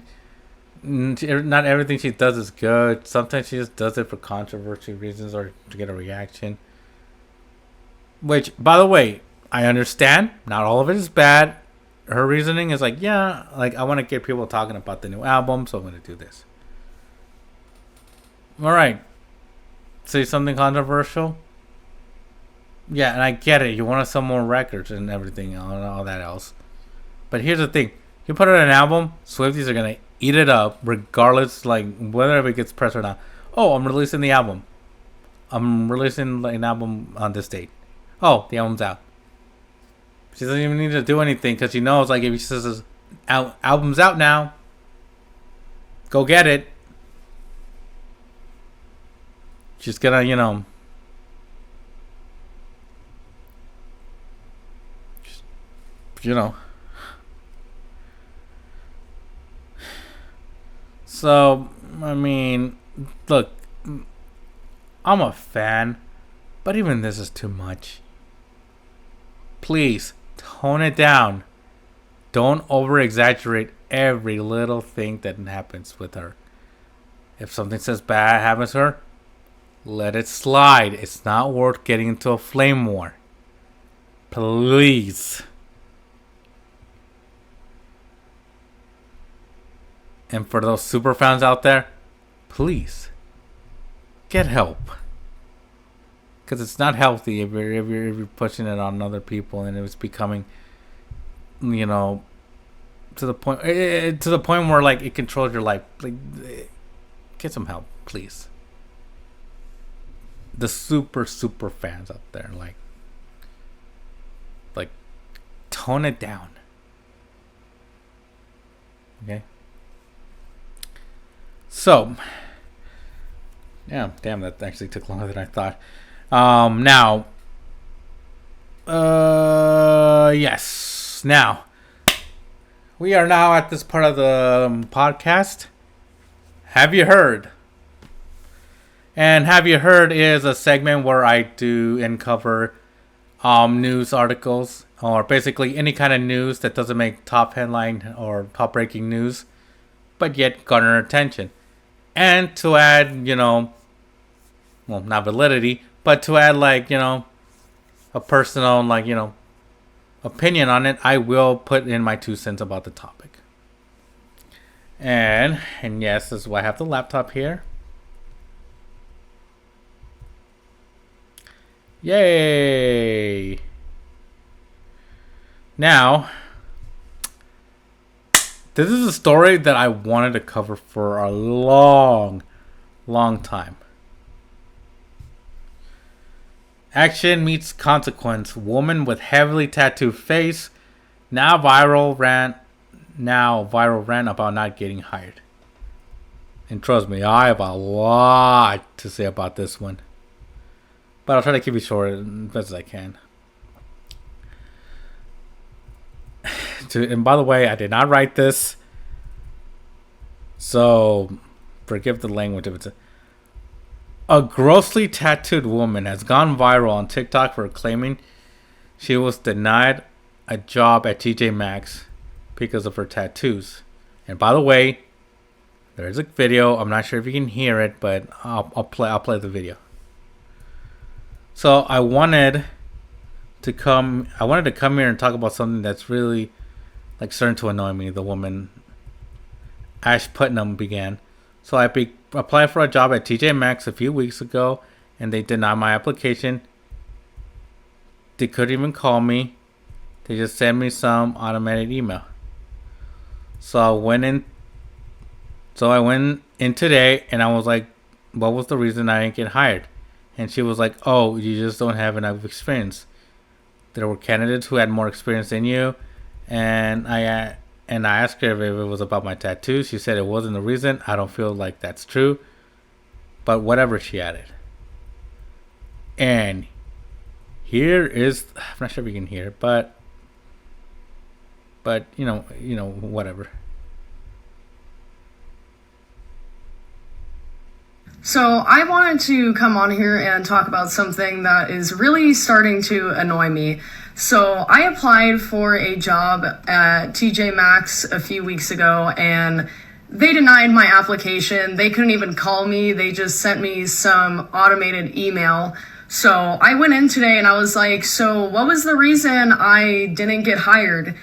not everything she does is good. Sometimes she just does it for controversy reasons or to get a reaction. Which, by the way, I understand. Not all of it is bad. Her reasoning is like, yeah, like I want to get people talking about the new album, so I'm going to do this. All right. Say something controversial. Yeah, and I get it. You want to sell more records and everything, all that else. But here's the thing. You put out an album, Swifties are going to eat it up, regardless, like, whether it gets pressed or not. Oh, I'm releasing the album. I'm releasing an album on this date. Oh, the album's out. She doesn't even need to do anything because she knows, like, if she says, album's out now, go get it. She's gonna, So, I mean, look, I'm a fan, but even this is too much. Please, tone it down. Don't over-exaggerate every little thing that happens with her. If something says bad happens to her, let it slide. It's not worth getting into a flame war. Please. And for those super fans out there, please get help. Because it's not healthy if you're pushing it on other people and it's becoming, to the point where like it controls your life. Like, get some help, please. The super fans out there, like tone it down. Okay. So, yeah, damn, that actually took longer than I thought. Now, yes. Now, we are now at this part of the podcast. Have you heard? And Have You Heard is a segment where I do and cover news articles, or basically any kind of news that doesn't make top headline or top breaking news, but yet garner attention. And to add, well, not validity, but to add a personal, opinion on it, I will put in my 2 cents about the topic. And yes, this is why I have the laptop here. Yay! Now, this is a story that I wanted to cover for a long time. Action meets consequence. Woman with heavily tattooed face. Now viral rant about not getting hired. And trust me, I have a lot to say about this one. But I'll try to keep it short as best as I can. And by the way, I did not write this, so forgive the language if it's a grossly tattooed woman has gone viral on TikTok for claiming she was denied a job at TJ Maxx because of her tattoos. And by the way, there's a video. I'm not sure if you can hear it, but I'll play the video. So I wanted to come here and talk about something that's really starting to annoy me. The woman Ash Putnam began. So I applied for a job at TJ Maxx a few weeks ago, and they denied my application. They couldn't even call me. They just sent me some automated email. So I went in today, and I was like, what was the reason I didn't get hired? And she was like, oh, you just don't have enough experience. There were candidates who had more experience than you. And I asked her if it was about my tattoos. She said it wasn't the reason. I don't feel like that's true. But whatever, she added. And here is, I'm not sure if you can hear, but whatever. So I wanted to come on here and talk about something that is really starting to annoy me. So I applied for a job at TJ Maxx a few weeks ago, and they denied my application. They couldn't even call me. They just sent me some automated email. So I went in today and I was like, so what was the reason I didn't get hired?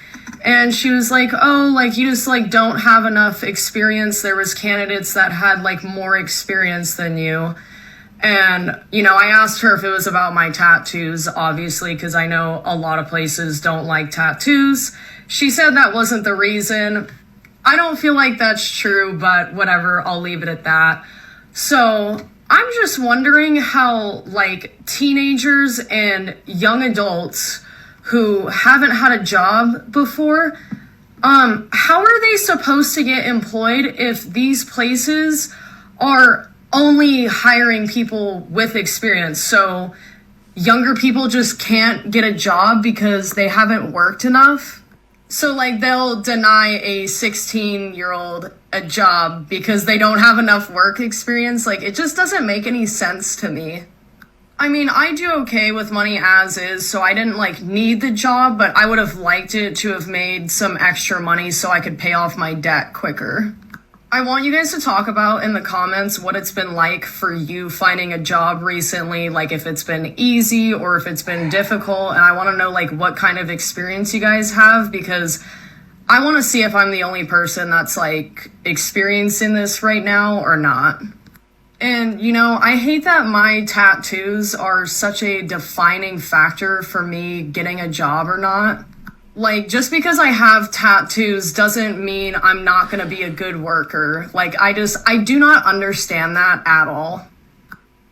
And she was like, oh, you just don't have enough experience. There was candidates that had more experience than you. And, I asked her if it was about my tattoos, obviously, because I know a lot of places don't like tattoos. She said that wasn't the reason. I don't feel like that's true, but whatever, I'll leave it at that. So I'm just wondering how teenagers and young adults who haven't had a job before, how are they supposed to get employed if these places are only hiring people with experience? So younger people just can't get a job because they haven't worked enough? So they'll deny a 16-year-old a job because they don't have enough work experience? It just doesn't make any sense to me. I mean, I do okay with money as is, so I didn't need the job, but I would have liked it to have made some extra money so I could pay off my debt quicker. I want you guys to talk about in the comments what it's been like for you finding a job recently, if it's been easy or if it's been difficult, and I want to know what kind of experience you guys have, because I want to see if I'm the only person that's experiencing this right now or not. And, I hate that my tattoos are such a defining factor for me getting a job or not. Like, just because I have tattoos doesn't mean I'm not gonna be a good worker. Like, I do not understand that at all.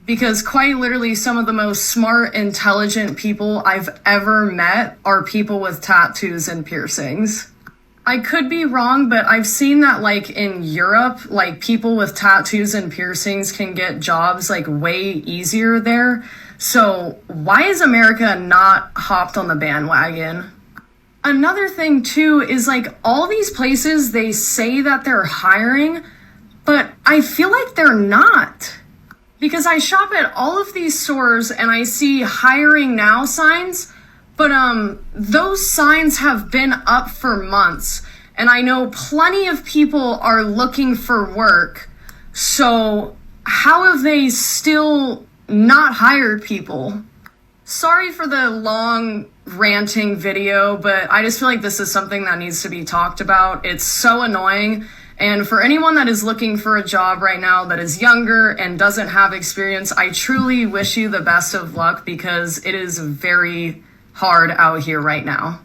Because quite literally, some of the most smart, intelligent people I've ever met are people with tattoos and piercings. I could be wrong, but I've seen that, like, in Europe, like, people with tattoos and piercings can get jobs, like, way easier there. So, why is America not hopped on the bandwagon? Another thing, too, is, like, all these places, they say that they're hiring, but I feel like they're not. Because I shop at all of these stores and I see hiring now signs, but those signs have been up for months, and I know plenty of people are looking for work. So how have they still not hired people? Sorry for the long ranting video, but I just feel like this is something that needs to be talked about. It's so annoying. And for anyone that is looking for a job right now that is younger and doesn't have experience, I truly wish you the best of luck, because it is very hard out here right now.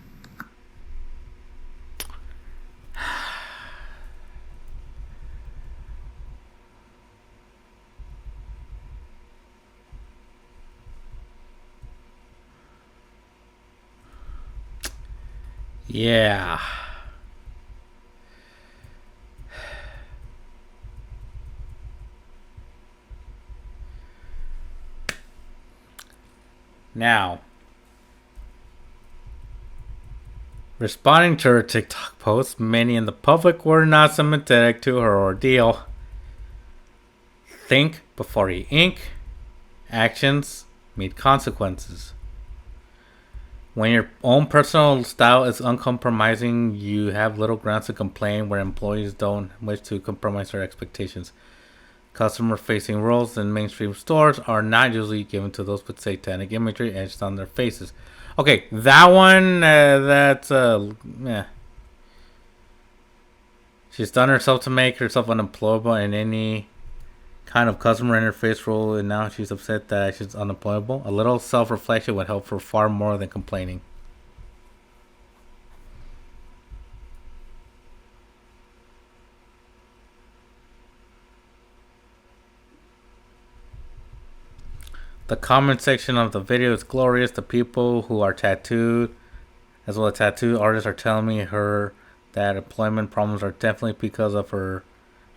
Yeah. Now, responding to her TikTok post, many in the public were not sympathetic to her ordeal. Think before you ink. Actions meet consequences. When your own personal style is uncompromising, you have little grounds to complain where employees don't wish to compromise their expectations. Customer-facing roles in mainstream stores are not usually given to those with satanic imagery etched on their faces. Okay, that one, yeah. She's done herself to make herself unemployable in any kind of customer interface role, and now she's upset that she's unemployable. A little self-reflection would help her far more than complaining. The comment section of the video is glorious. The people who are tattooed, as well as tattoo artists, are telling me her that employment problems are definitely because of her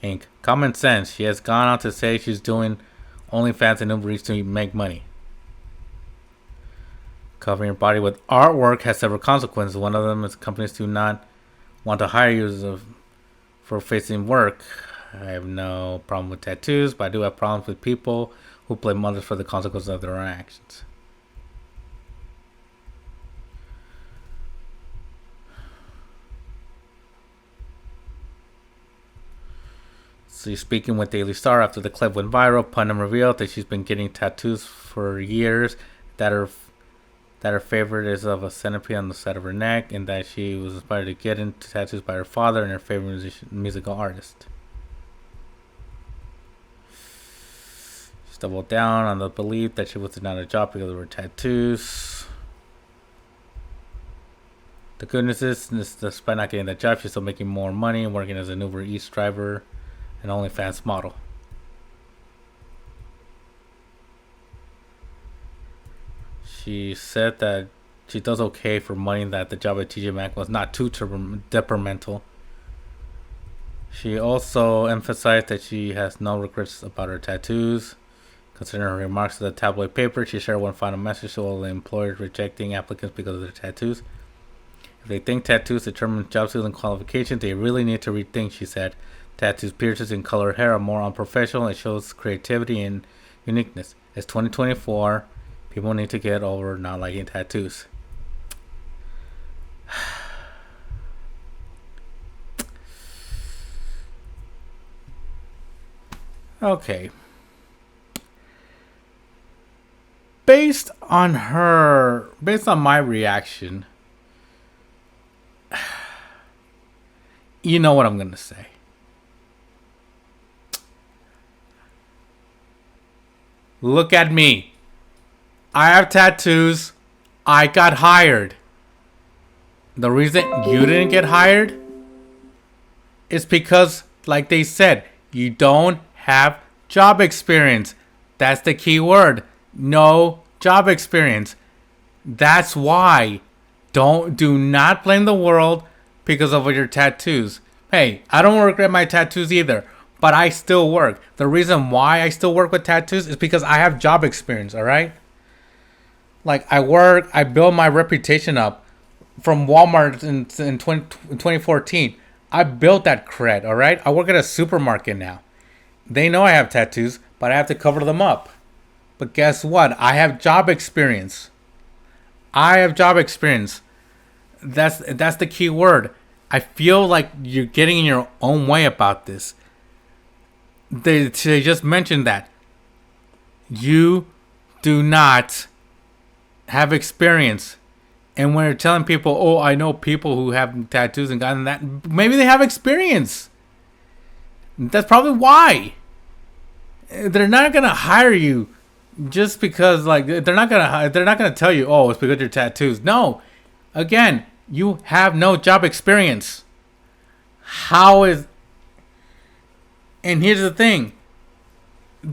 ink. Common sense. She has gone on to say she's doing OnlyFans and Uber Eats to make money. Covering your body with artwork has several consequences. One of them is companies do not want to hire you for facing work. I have no problem with tattoos, but I do have problems with people who blame others for the consequences of their own actions. So speaking with Daily Star after the clip went viral, Putnam revealed that she's been getting tattoos for years, that her favorite is of a centipede on the side of her neck, and that she was inspired to get into tattoos by her father and her favorite musical artist. She doubled down on the belief that she was denied a job because of her tattoos. The good news is, despite not getting that job, she's still making more money working as an Uber Eats driver and OnlyFans model. She said that she does okay for money, that the job at TJ Maxx was not too detrimental. She also emphasized that she has no regrets about her tattoos. Considering her remarks to the tabloid paper, she shared one final message to all the employers rejecting applicants because of their tattoos. If they think tattoos determine job skills and qualifications, they really need to rethink, she said. Tattoos, piercings, and colored hair are more unprofessional. It shows creativity and uniqueness. It's 2024. People need to get over not liking tattoos. Okay. Based on my reaction, you know what I'm going to say. Look at me. I have tattoos. I got hired. The reason you didn't get hired is because, like they said, you don't have job experience. That's the key word. No job experience. That's why. Do not blame the world because of your tattoos. Hey, I don't regret my tattoos either, but I still work. The reason why I still work with tattoos is because I have job experience, all right? Like, I work, I build my reputation up from Walmart in 2014. I built that cred, all right? I work at a supermarket now. They know I have tattoos, but I have to cover them up. But guess what? I have job experience. I have job experience. That's the key word. I feel like you're getting in your own way about this. They just mentioned that you do not have experience. And when you're telling people, oh, I know people who have tattoos and gotten that, maybe they have experience. That's probably why. They're not gonna hire you just because, like, they're not gonna tell you, oh, it's because of your tattoos. No, again, you have no job experience. How is? And here's the thing: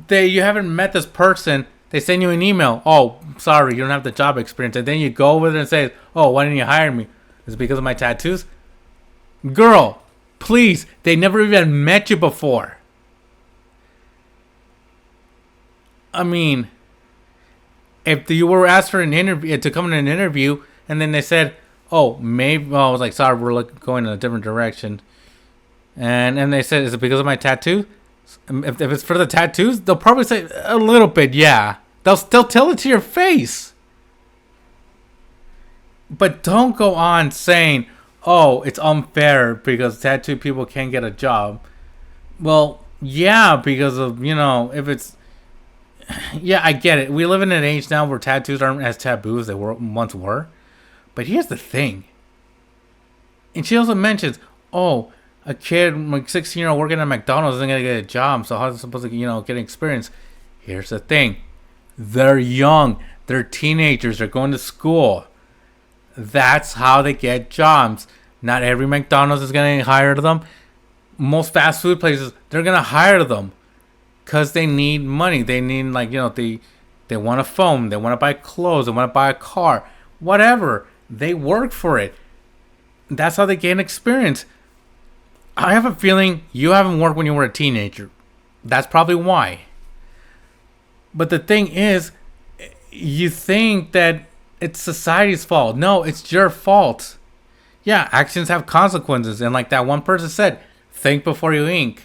you haven't met this person. They send you an email. Oh, sorry, you don't have the job experience. And then you go over there and say, oh, why didn't you hire me? Is it because of my tattoos? Girl, please. They never even met you before. I mean, if you were asked for an interview, to come in an interview, and then they said, oh, maybe, I was like, sorry, we're going in a different direction. And they said, is it because of my tattoo? If it's for the tattoos, they'll probably say a little bit, yeah. They'll still tell it to your face. But don't go on saying, oh, it's unfair because tattoo people can't get a job. Well, yeah, because of, if it's... Yeah, I get it. We live in an age now where tattoos aren't as taboo as they once were. But here's the thing. And she also mentions, oh, a kid, like 16-year-old working at McDonald's isn't going to get a job. So how's it supposed to, get experience? Here's the thing. They're young. They're teenagers. They're going to school. That's how they get jobs. Not every McDonald's is going to hire them. Most fast food places, they're going to hire them. Because they need money. They need, they want a phone. They want to buy clothes. They want to buy a car. Whatever. They work for it. That's how they gain experience. I have a feeling you haven't worked when you were a teenager. That's probably why. But the thing is, you think that it's society's fault. No, it's your fault. Yeah, actions have consequences. And like that one person said, think before you ink.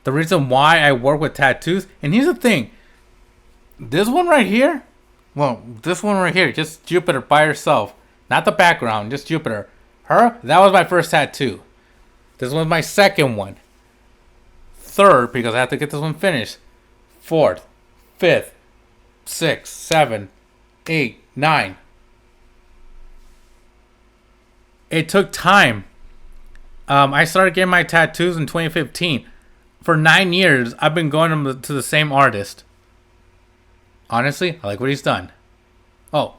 The reason why I work with tattoos, and here's the thing. This one right here, just Jupiter by herself. Not the background, just Jupiter. That was my first tattoo. This one's my second one. Third, because I have to get this one finished. Fourth, fifth, sixth, seventh, 8, 9. It took time. I started getting my tattoos in 2015. For 9 years, I've been going to the same artist. Honestly, I like what he's done. Oh,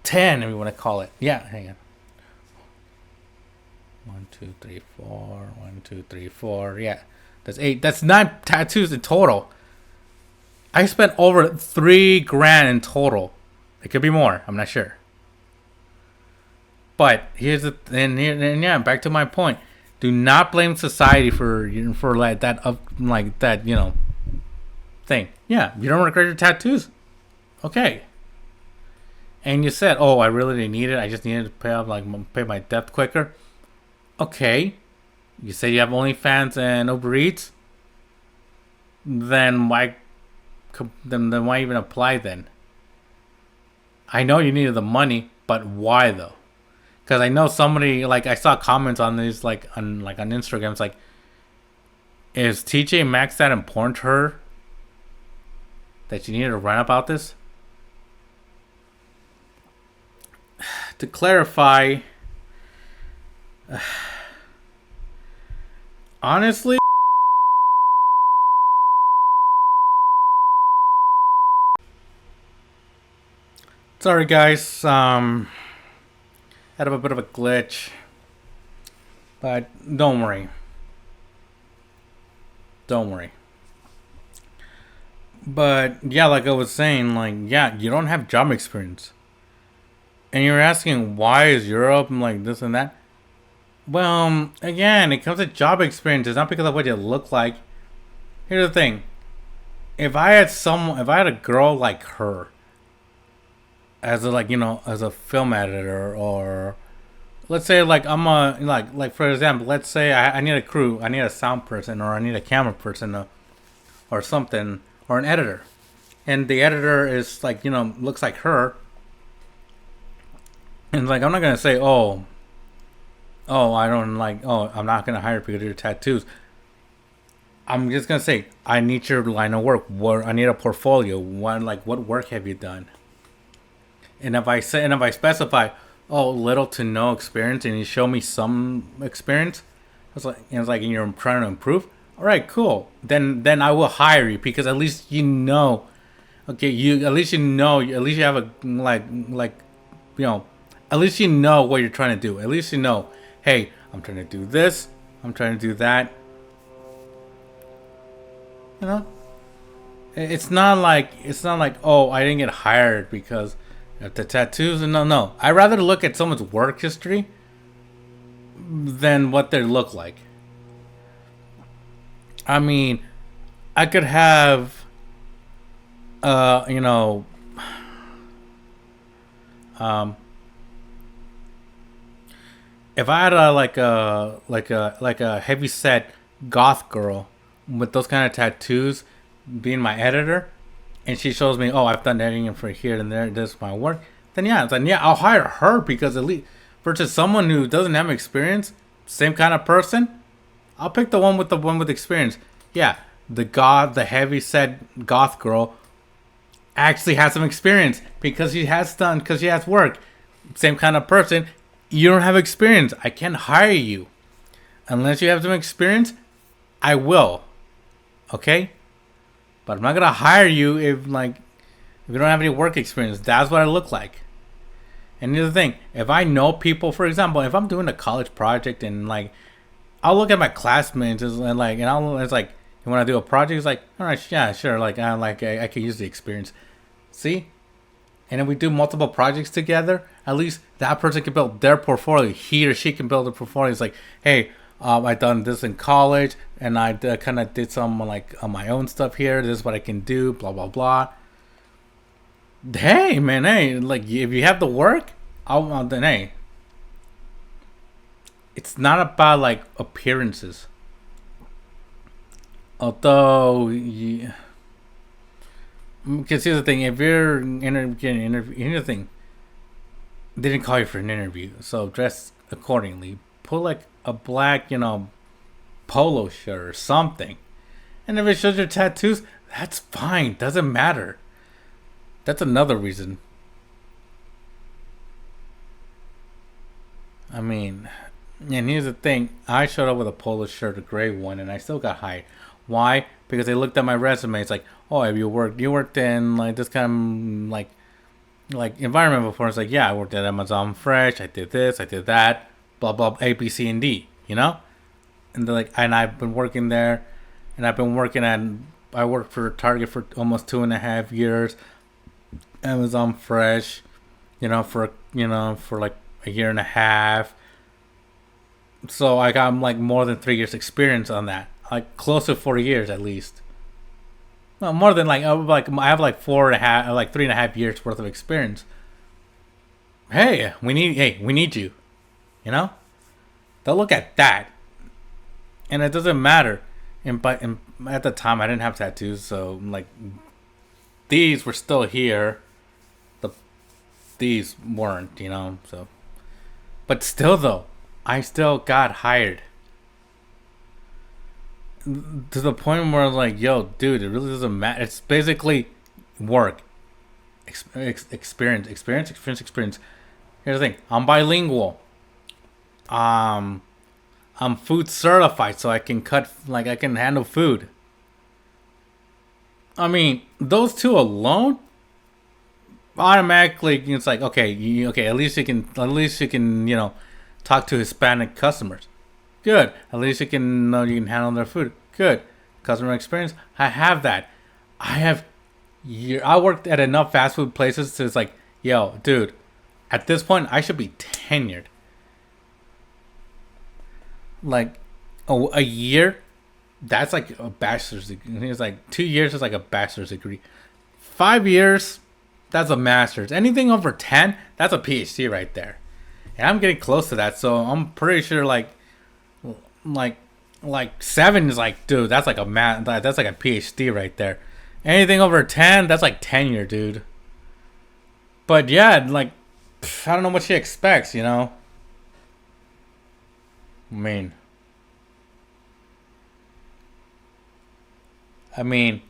10, if you want to call it. Yeah, hang on. 1, 2, 3, 4. 1, 2, 3, 4. Yeah, that's 8. That's 9 tattoos in total. I spent over $3,000 in total. It could be more. I'm not sure. But here's the back to my point. Do not blame society for like that thing. Yeah, you don't regret your tattoos. Okay. And you said, oh, I really didn't need it. I just needed to pay my debt quicker. Okay. You say you have OnlyFans and Uber Eats. Then why even apply then? I know you needed the money, but why though? Because I know somebody, I saw comments on these, on Instagram. It's like, is TJ Maxx that important to her that you needed to rant about this? To clarify, honestly, sorry guys. Had a bit of a glitch. But don't worry. Don't worry. But yeah, like I was saying, like, yeah, you don't have job experience. And you're asking why is Europe and like this and that? Well, again, it comes to job experience. It's not because of what you look like. Here's the thing. If I had a girl like her as a like, as a film editor, or let's say like I'm a like for example, let's say I need a crew, I need a sound person, or I need a camera person, or something, or an editor, and the editor is like looks like her, and like I'm not gonna say I don't like I'm not gonna hire because of your tattoos. I'm just gonna say I need your line of work. What I need a portfolio. What work have you done? And if I specify, little to no experience, and you show me some experience, and you're trying to improve. All right, cool. Then I will hire you because at least you know. Okay, at least you have a at least you know what you're trying to do. At least you know, hey, I'm trying to do this. I'm trying to do that. You know, it's not like I didn't get hired because of the tattoos. No. I rather look at someone's work history than what they look like. I mean, I could have, if I had a heavy set goth girl with those kind of tattoos being my editor, and she shows me, I've done editing for here and there, this is my work, then I'll hire her, because at least versus someone who doesn't have experience, same kind of person, I'll pick the one with experience. Yeah, the heavy set goth girl actually has some experience because she has work. Same kind of person, you don't have experience. I can't hire you unless you have some experience. I will. Okay? But I'm not gonna hire you if you don't have any work experience. That's what I look like. And here's the thing: if I know people, for example, if I'm doing a college project and I'll look at my classmates it's like when I do a project, it's like, all right, yeah, sure, I can use the experience. See? And if we do multiple projects together, at least that person can build their portfolio. He or she can build a portfolio. It's like, hey, I done this in college, and I kind of did some on my own stuff here. This is what I can do. Blah blah blah. Hey man, if you have the work, then hey. It's not about appearances. Although, yeah. Because here's the thing: if you're getting an interview, here's the thing. They didn't call you for an interview, so dress accordingly. Put a black, polo shirt or something. And if it shows your tattoos, that's fine. Doesn't matter. That's another reason. I mean, and here's the thing: I showed up with a polo shirt, a gray one, and I still got hired. Why? Because they looked at my resume. It's like, have you worked in this kind of environment before? It's like, yeah, I worked at Amazon Fresh. I did this, I did that, blah blah, A, B, C, and D. And they're like, and I've been working there, and I worked for Target for almost 2.5 years, Amazon Fresh, for a year and a half. So I got more than 3 years experience on that. Close to 4 years at least. Well, more than I have 3.5 years worth of experience. Hey, we need you. They'll look at that, and it doesn't matter. But at the time, I didn't have tattoos, so these were still here. These weren't, So, but still, though, I still got hired. To the point where I was like, yo, dude, it really doesn't matter. It's basically work. Experience. Here's the thing. I'm bilingual. I'm food certified, so I can I can handle food. I mean, those two alone, automatically it's like, okay, okay, at least you can talk to Hispanic customers. Good. At least you can handle their food. Good. Customer experience. I have that. I have. I worked at enough fast food places to it's like, yo, dude, at this point I should be tenured. Like a year, that's like a bachelor's degree. It's like 2 years is like a bachelor's degree. 5 years, that's a master's. Anything over 10, that's a PhD right there. And I'm getting close to that, so I'm pretty sure like like 7 is like, dude, that's like that's like a PhD right there. Anything over 10, that's like tenure, dude. But yeah, like I don't know what she expects. I mean, I mean,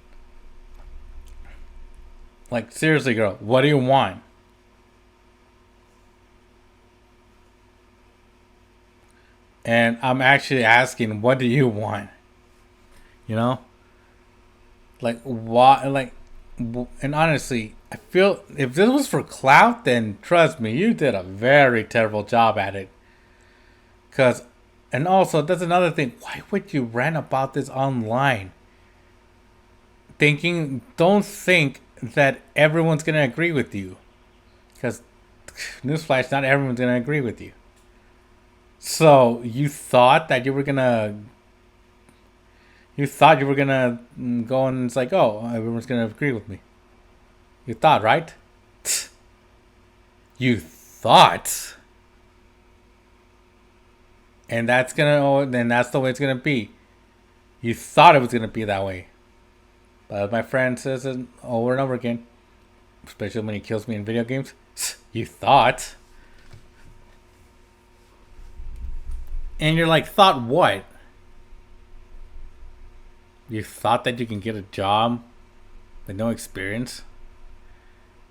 like seriously, girl, what do you want? And I'm actually asking, what do you want? You know, like what, like, and honestly, I feel if this was for clout, then trust me, you did a very terrible job at it. Cause, and also that's another thing. Why would you rant about this online? Don't think that everyone's gonna agree with you. Cause, newsflash, not everyone's gonna agree with you. So you thought you were gonna go and it's like, oh, everyone's gonna agree with me. You thought, right? You thought, and then that's the way it's gonna be. You thought it was gonna be that way, but my friend says it over and over again, especially when he kills me in video games. You thought, and you're like, thought what? You thought that you can get a job with no experience?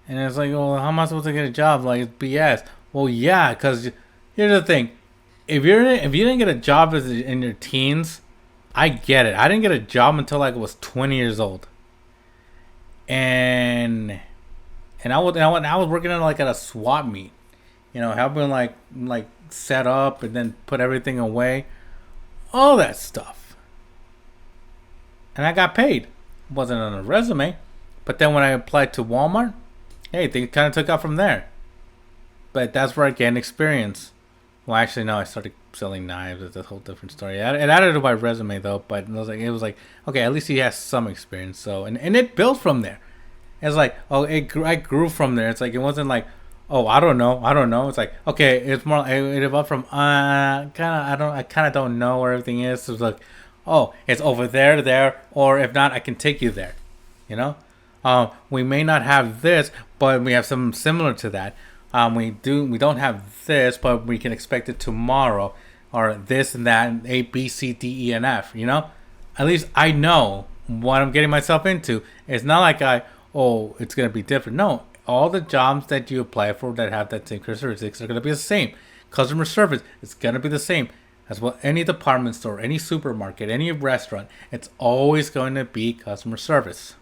And it's like, well, how am I supposed to get a job? Like, it's BS. Well, yeah, because here's the thing. If you didn't get a job in your teens, I get it. I didn't get a job until like I was 20 years old. And I was working at a swap meet. Helping like set up and then put everything away. All that stuff. And I got paid. Wasn't on a resume. But then when I applied to Walmart, hey, things kind of took off from there. But that's where I gained experience. Well, actually, no, I started selling knives. It's a whole different story. It added to my resume, though. But it was like, okay, at least he has some experience. So, and it built from there. It's like, oh, I grew from there. It's like, it wasn't like, oh, I don't know. It's like, okay, it's more like, it evolved from, I kind of don't know where everything is. So it's like, oh, it's over there, or if not, I can take you there. You know? We may not have this, but we have something similar to that. We don't have this, but we can expect it tomorrow, or this and that, and A, B, C, D, E, and F. At least I know what I'm getting myself into. It's not like it's gonna be different. No, all the jobs that you apply for that have that same characteristics are gonna be the same. Customer service is gonna be the same. As well, any department store, any supermarket, any restaurant, it's always going to be customer service.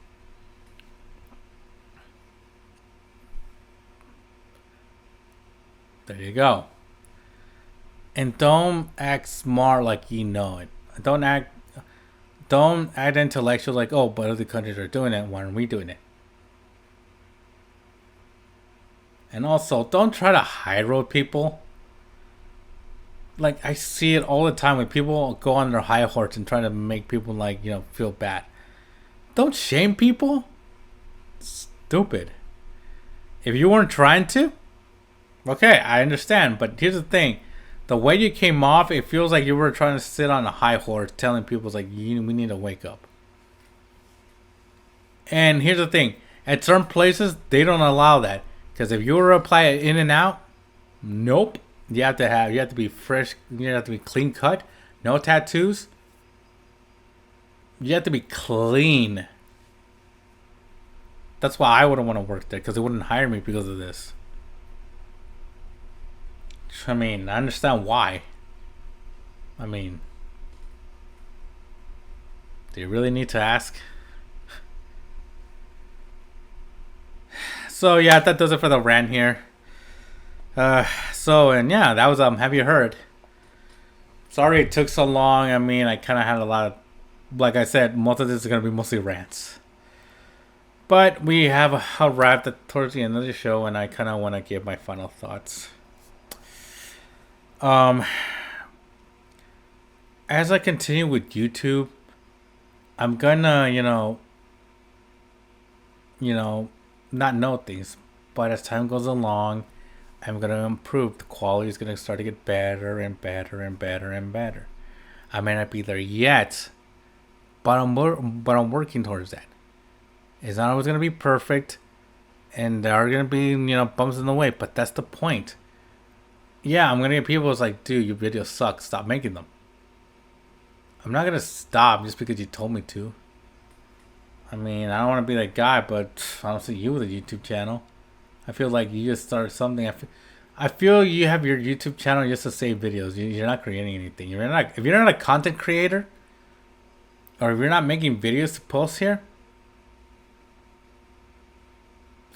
There you go. And don't act smart like you know it. Don't act intellectual like, oh, but other countries are doing it. Why aren't we doing it? And also, don't try to high road people. Like, I see it all the time when people go on their high horse and try to make people feel bad. Don't shame people. Stupid. If you weren't trying to, okay, I understand. But here's the thing. The way you came off, it feels like you were trying to sit on a high horse telling people, like, we need to wake up. And here's the thing. At certain places, they don't allow that. Because if you were to apply it in and out, nope. You have to be fresh. You have to be clean cut. No tattoos. You have to be clean. That's why I wouldn't want to work there, because they wouldn't hire me because of this. I mean, I understand why. I mean, do you really need to ask? So yeah, that does it for the rant here. And yeah, that was Have You Heard? Sorry it took so long. I mean, I kind of had a lot of, like I said, most of this is gonna be mostly rants. But we have arrived towards the end of the show, and I kind of want to give my final thoughts. Um, as I continue with YouTube, I'm gonna, not know things, but as time goes along, I'm gonna improve. The quality is gonna start to get better and better and better and better. I may not be there yet, but I'm working towards that. It's not always gonna be perfect, and there are gonna be bumps in the way, but that's the point. Yeah, I'm gonna get people who's like, dude, your videos suck. Stop making them. I'm not gonna stop just because you told me to. I mean, I don't want to be that guy, but I don't see you with a YouTube channel. I feel like you just started something. I feel you have your YouTube channel just to save videos. You're not creating anything. If you're not a content creator, or if you're not making videos to post here,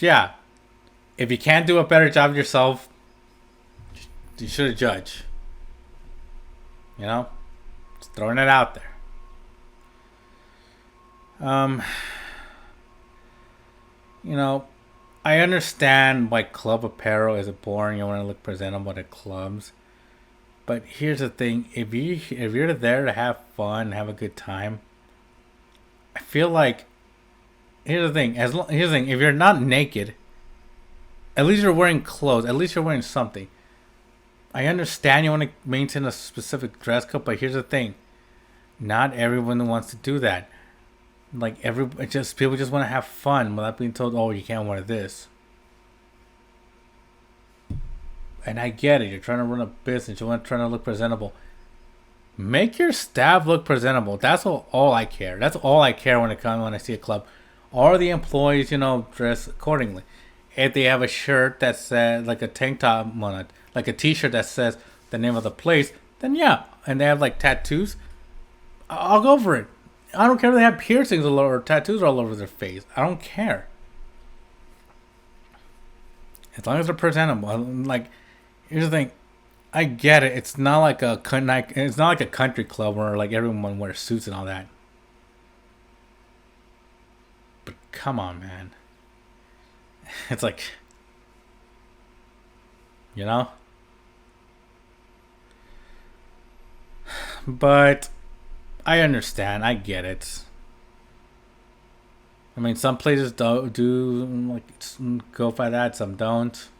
yeah. If you can't do a better job yourself, you should judge. Just throwing it out there. I understand why club apparel is boring. You want to look presentable at clubs, but here's the thing: if you're there to have fun, have a good time, I feel like here's the thing. Here's the thing: if you're not naked, at least you're wearing clothes. At least you're wearing something. I understand you want to maintain a specific dress code, but here's the thing: not everyone wants to do that. Like people just want to have fun without being told, "Oh, you can't wear this." And I get it. You're trying to run a business. You're trying to look presentable. Make your staff look presentable. That's all I care. That's all I care when I see a club. All the employees, dress accordingly. If they have a shirt that says like a tank top on it, like a T-shirt that says the name of the place, then yeah. And they have like tattoos, I'll go for it. I don't care if they have piercings or tattoos all over their face. I don't care. As long as they're presentable. Like, here's the thing. I get it. It's not like a country club where like everyone wears suits and all that. But come on, man. It's like, But I understand. I get it. I mean, some places do like go by that. Some don't.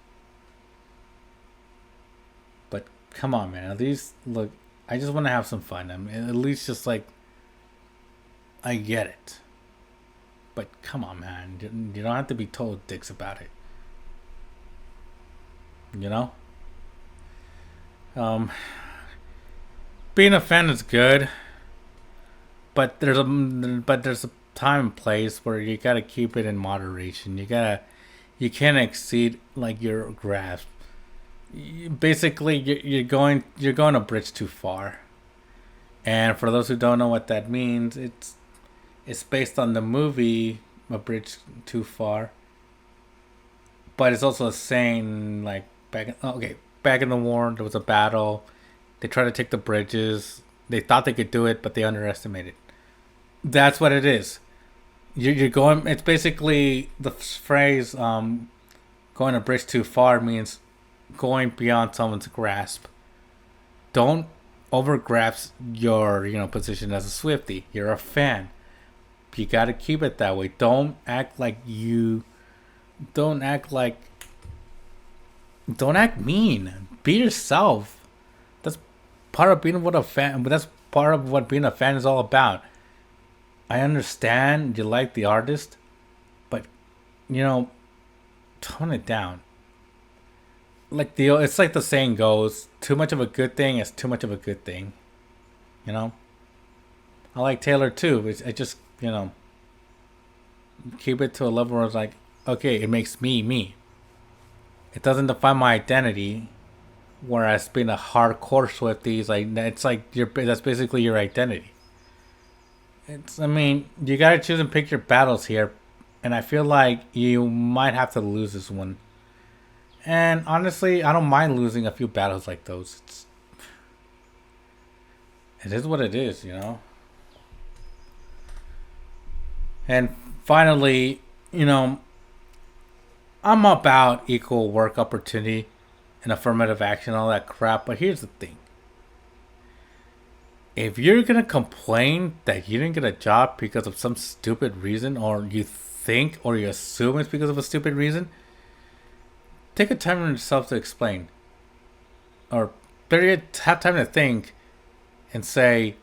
But come on, man. At least look. I just want to have some fun. I mean, at least just like. I get it. But come on, man. You don't have to be told dicks about it. Being a fan is good. But there's a time and place where you gotta keep it in moderation. You can't exceed like your grasp. Basically, you're going a bridge too far. And for those who don't know what that means, it's based on the movie A Bridge Too Far. But it's also a saying like back in the war there was a battle. They tried to take the bridges. They thought they could do it, but they underestimated. That's what it is. You're going. It's basically the phrase "going a bridge too far" means going beyond someone's grasp. Don't overgrasp your position as a Swiftie. You're a fan. You gotta keep it that way. Don't act mean. Be yourself. That's part of being what a fan. But that's part of what being a fan is all about. I understand you like the artist, but tone it down. It's like the saying goes: too much of a good thing is too much of a good thing. I like Taylor too. But I just keep it to a level where it's like, okay, it makes me me. It doesn't define my identity. Whereas being a hardcore Swiftie is that's basically your identity. You gotta choose and pick your battles here. And I feel like you might have to lose this one. And honestly, I don't mind losing a few battles like those. It is what it is, you know? And finally, you know, I'm about equal work opportunity and affirmative action, all that crap. But here's the thing: if you're gonna complain that you didn't get a job because of some stupid reason, or you think or you assume it's because of a stupid reason, take a time on yourself to explain, or better have time to think and say,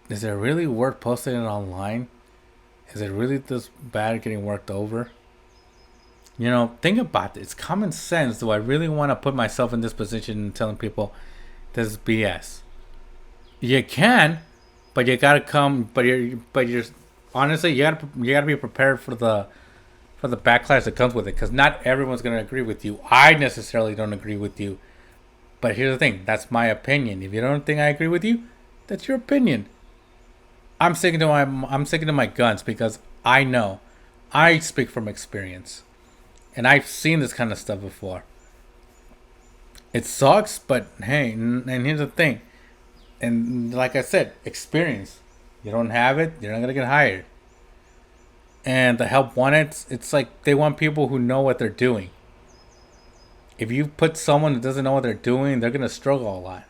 is it really worth posting it online? Is it really this bad getting worked over? You know, think about it. It's common sense. Do I really want to put myself in this position and telling people this is BS? You can, but you gotta come. You're honestly you gotta be prepared for the backlash that comes with it. Because not everyone's gonna agree with you. I necessarily don't agree with you. But here's the thing. That's my opinion. If you don't think I agree with you, that's your opinion. I'm sticking to my guns because I know. I speak from experience. And I've seen this kind of stuff before. It sucks, but hey, and here's the thing. And like I said, experience. You don't have it, you're not gonna get hired. And the help wanted, it's like they want people who know what they're doing. If you put someone that doesn't know what they're doing, they're gonna struggle a lot.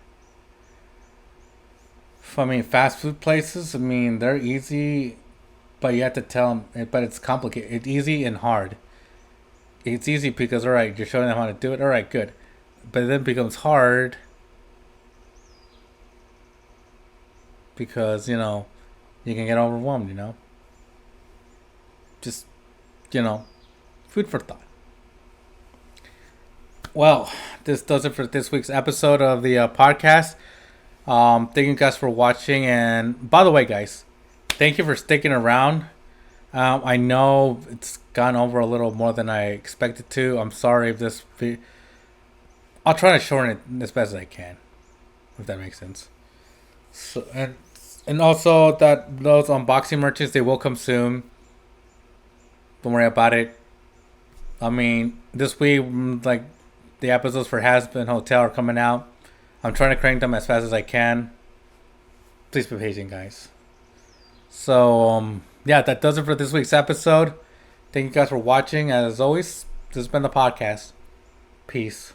I mean, fast food places. I mean, they're easy, but you have to tell them. But it's complicated. It's easy and hard. It's easy because all right, you're showing them how to do it. All right, good. But then it becomes hard because you can get overwhelmed. Just you know, food for thought. Well, this does it for this week's episode of the podcast. Thank you guys for watching. And by the way, guys, thank you for sticking around. I know it's gone over a little more than I expected to. I'm sorry if this. I'll try to shorten it as best as I can, if that makes sense. So and also that those unboxing merchants, they will come soon. Don't worry about it. I mean, this week, like the episodes for Has Been Hotel are coming out. I'm trying to crank them as fast as I can. Please be patient, guys. So, yeah, that does it for this week's episode. Thank you guys for watching. As always, this has been the podcast. Peace.